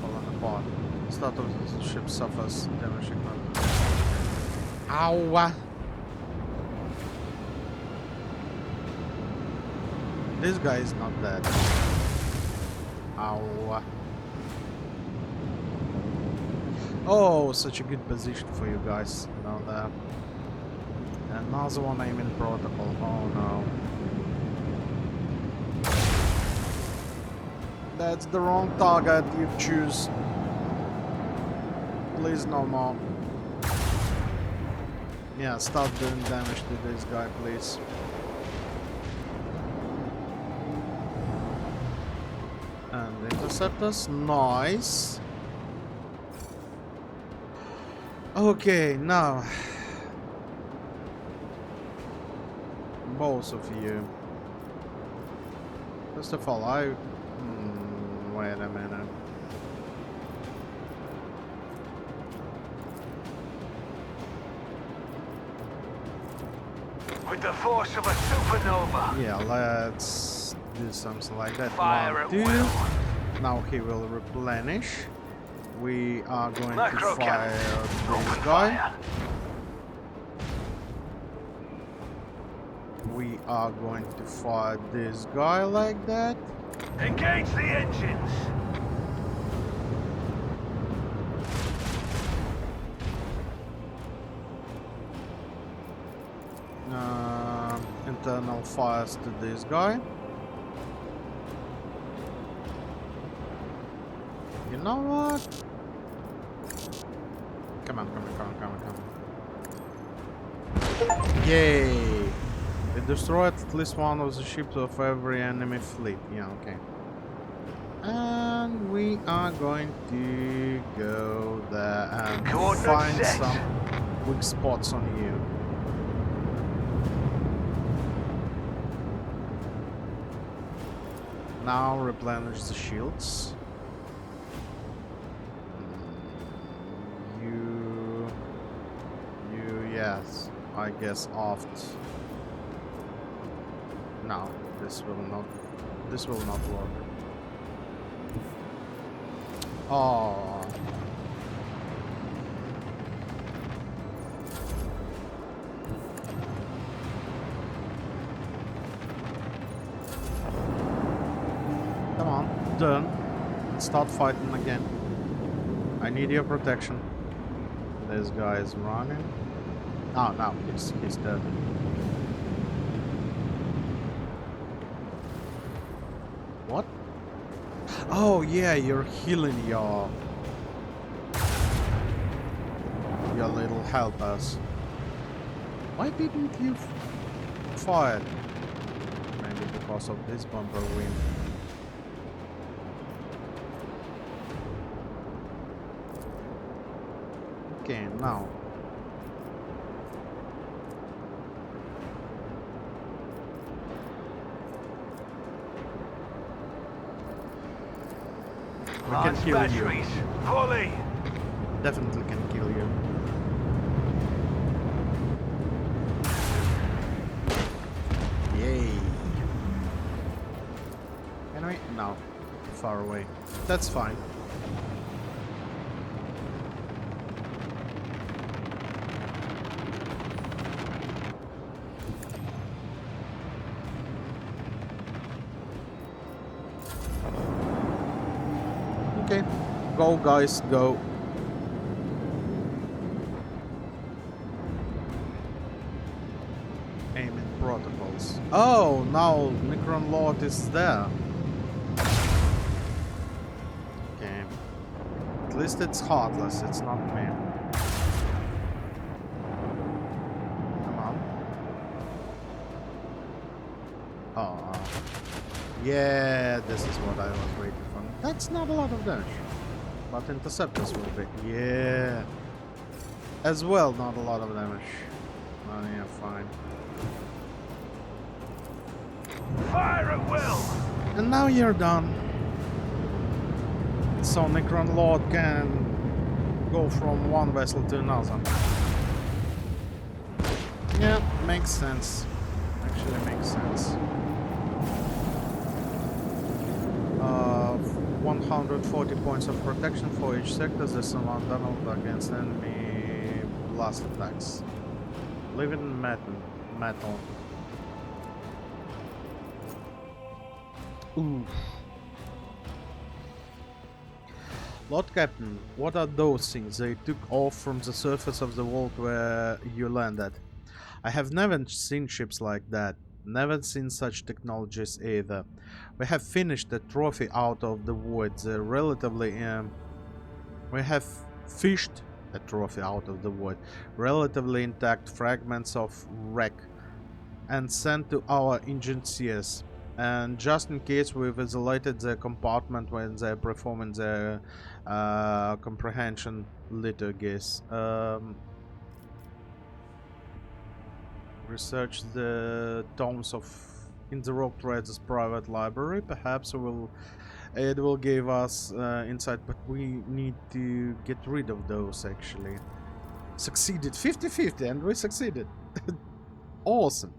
Speaker 1: Falling apart. Start of the ship suffers damage. Ow! This guy is not dead. Ow. Oh, such a good position for you guys. Down there. Another one aiming protocol. Oh no. That's the wrong target you choose. Please no more. Yeah, start doing damage to this guy, please. And interceptors, nice. Okay, now both of you. First of all, wait a minute.
Speaker 8: With the force of a supernova.
Speaker 1: Yeah, let's do something like that.
Speaker 8: Fire
Speaker 1: 1,
Speaker 8: at
Speaker 1: 2.
Speaker 8: will.
Speaker 1: Now he will replenish. We are going
Speaker 8: Macro
Speaker 1: to fire
Speaker 8: cannon.
Speaker 1: this
Speaker 8: Open
Speaker 1: guy.
Speaker 8: fire.
Speaker 1: We are going to fire this guy like that.
Speaker 8: Engage the engines.
Speaker 1: internal fires to this guy. You know what? Come on, come on, come on, come on, come on. Yay! We destroyed at least one of the ships of every enemy fleet. Yeah, okay. And we are going to go there and
Speaker 8: Coordinates
Speaker 1: find
Speaker 8: set.
Speaker 1: some weak spots on you. Now replenish the shields. Yes, I guess oft. No, this will not work. Oh. Come on, done. Let's start fighting again. I need your protection. This guy is running. Oh no, he's dead. What? Oh yeah, you're healing your little helpers. Why didn't you fire? Maybe because of this bumper wing. Okay, now. We can
Speaker 8: Large
Speaker 1: kill
Speaker 8: batteries. Fully.
Speaker 1: you. Definitely can kill you. Yay. Can we? No. Far away. That's fine. Okay, go guys, go. Aiming protocols. Oh, now Necron Lord is there. Okay. At least it's heartless, it's not me. Come on. Oh. Yeah, this is what I was waiting for. That's not a lot of damage. But interceptors will be. Yeah. As well, not a lot of damage. Oh, yeah, fine.
Speaker 8: Fire at will.
Speaker 1: And now you're done. So Necron Lord can go from one vessel to another. Yeah, makes sense. Actually makes sense. 140 points of protection for each sector. This amount doubled against enemy blast attacks. Living metal. Ooh. Lord Captain, what are those things they took off from the surface of the world where you landed? I have never seen ships like that. Never seen such technologies either. We have finished the trophy out of the void. We have fished a trophy out of the void. Relatively intact fragments of wreck and sent to our engineers. And just in case, we've isolated the compartment when they're performing their comprehension liturgies. Research the tomes of in the Rogue Trader's private library. Perhaps it will give us insight, but we need to get rid of those actually. Succeeded 50-50 and we succeeded. Awesome.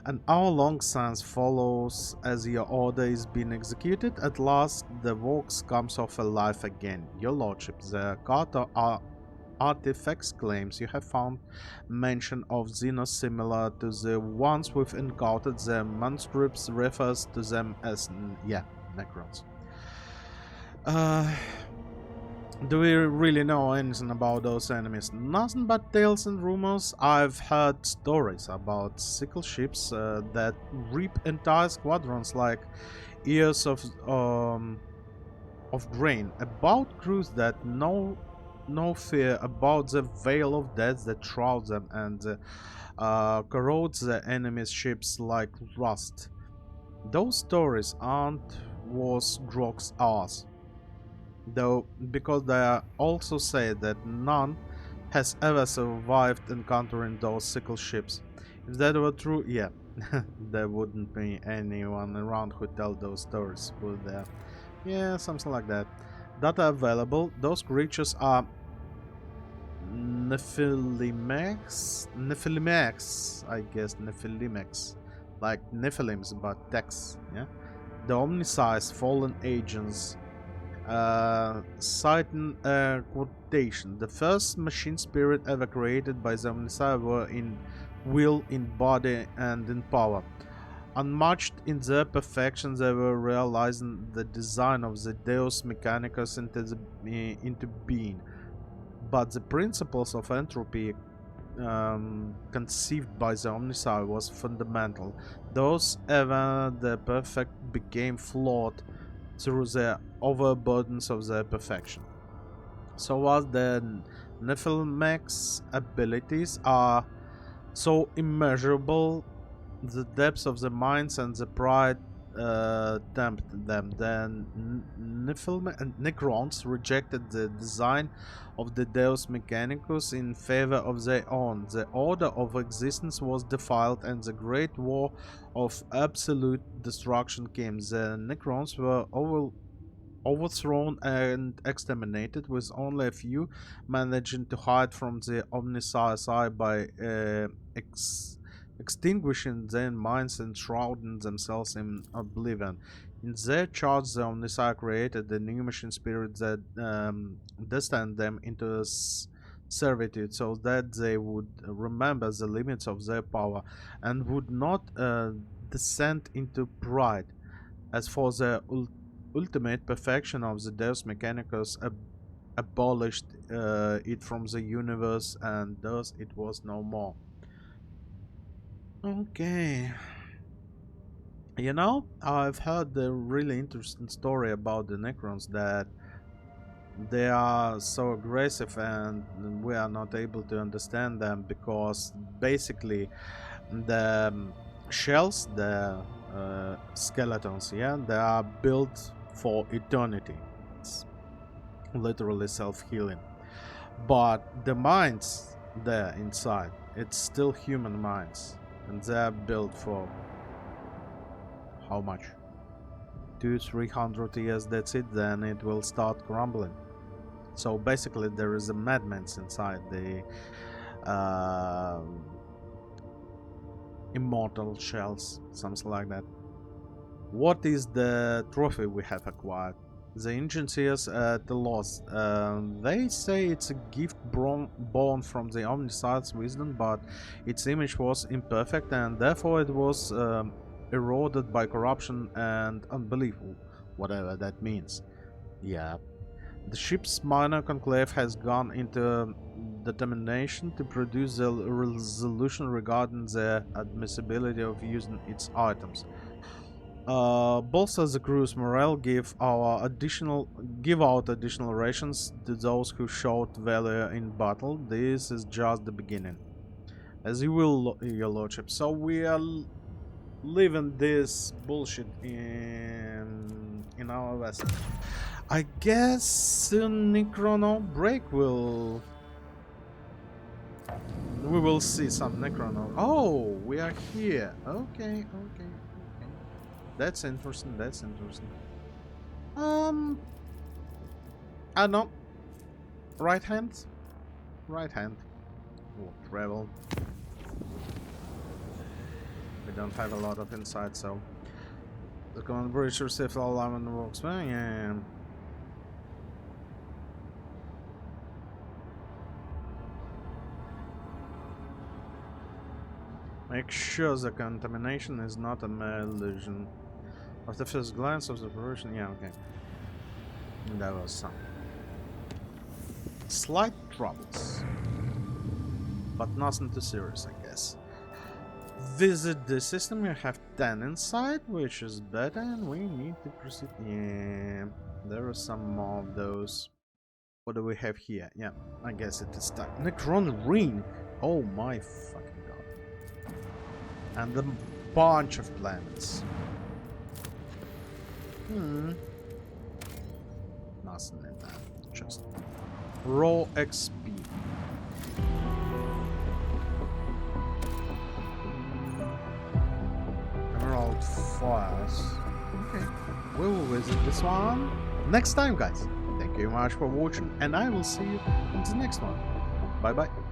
Speaker 1: An hour-long silence follows as your order is being executed. At last, the Vox comes off alive again. Your Lordship, the Carter Artifacts claims you have found mention of Xenos similar to the ones we've encountered. The manuscripts refers to them as, Necrons. Do we really know anything about those enemies? Nothing but tales and rumors. I've heard stories about sickle ships that reap entire squadrons like ears of grain, about crews that know no fear about the veil of death that shrouds them and corrodes the enemy's ships like rust. Those stories aren't was Grok's ours, though, because they also say that none has ever survived encountering those sickle ships. If that were true, yeah, there wouldn't be anyone around who tell those stories, would there? Yeah, something like that. Data available. Those creatures are Nephilimex, I guess Nephilimex, like Nephilims, but Tex. Yeah, the omniscience fallen agents. Citing a quotation: the first machine spirit ever created by the omniscience were in will, in body, and in power. Unmatched in their perfection, they were realizing the design of the Deus Mechanicus into being. But the principles of entropy conceived by the Omnisci was fundamental. Those ever the perfect became flawed through the overburdens of their perfection. So while the Nephilim's abilities are so immeasurable, the depths of the minds and the pride tempted them. The Necrons rejected the design of the Deus Mechanicus in favor of their own. The order of existence was defiled, and the great war of absolute destruction came. The Necrons were overthrown and exterminated, with only a few managing to hide from the Omniscience eye by extinguishing their minds and shrouding themselves in oblivion. In their charge, the Omniscience created the new machine spirit that destined them into servitude, so that they would remember the limits of their power and would not descend into pride. As for the ultimate perfection of the Deus Mechanicus, abolished it from the universe, and thus it was no more. Okay. You know, I've heard a really interesting story about the Necrons, that they are so aggressive and we are not able to understand them because basically the shells, the skeletons, yeah, they are built for eternity. It's literally self-healing. But the minds there inside, it's still human minds, and they're built for how much? 200-300 years, that's it, then it will start crumbling. So basically there is a madman inside the immortal shells, something like that. What is the trophy we have acquired? The engineers at the loss. They say it's a gift born from the Omniscience wisdom, but its image was imperfect and therefore it was eroded by corruption and unbelief, whatever that means. Yeah. The ship's minor conclave has gone into determination to produce a resolution regarding the admissibility of using its items. Bolster the crew's morale, give out additional rations to those who showed valor in battle. This is just the beginning. As you will, your lordship. So we are leaving this bullshit in our vessel. I guess soon Necron break will. We will see some Necron. Oh, we are here. Okay. That's interesting. I don't know. Right hand. Oh, travel. We don't have a lot of insight, so the command bridge received all alarm and works. Well, yeah. Make sure the contamination is not a mere illusion. After first glance of the version, yeah, okay. That was some. Slight troubles. But nothing too serious, I guess. Visit the system. We have 10 inside, which is better, and we need to proceed. Yeah, there are some more of those. What do we have here? Yeah, I guess it is time. Necron ring. Oh my fucking god! And a bunch of planets. Nothing in that. Just raw XP. Emerald fires. Okay, we will visit this one next time, guys. Thank you very much for watching, and I will see you in the next one. Bye bye.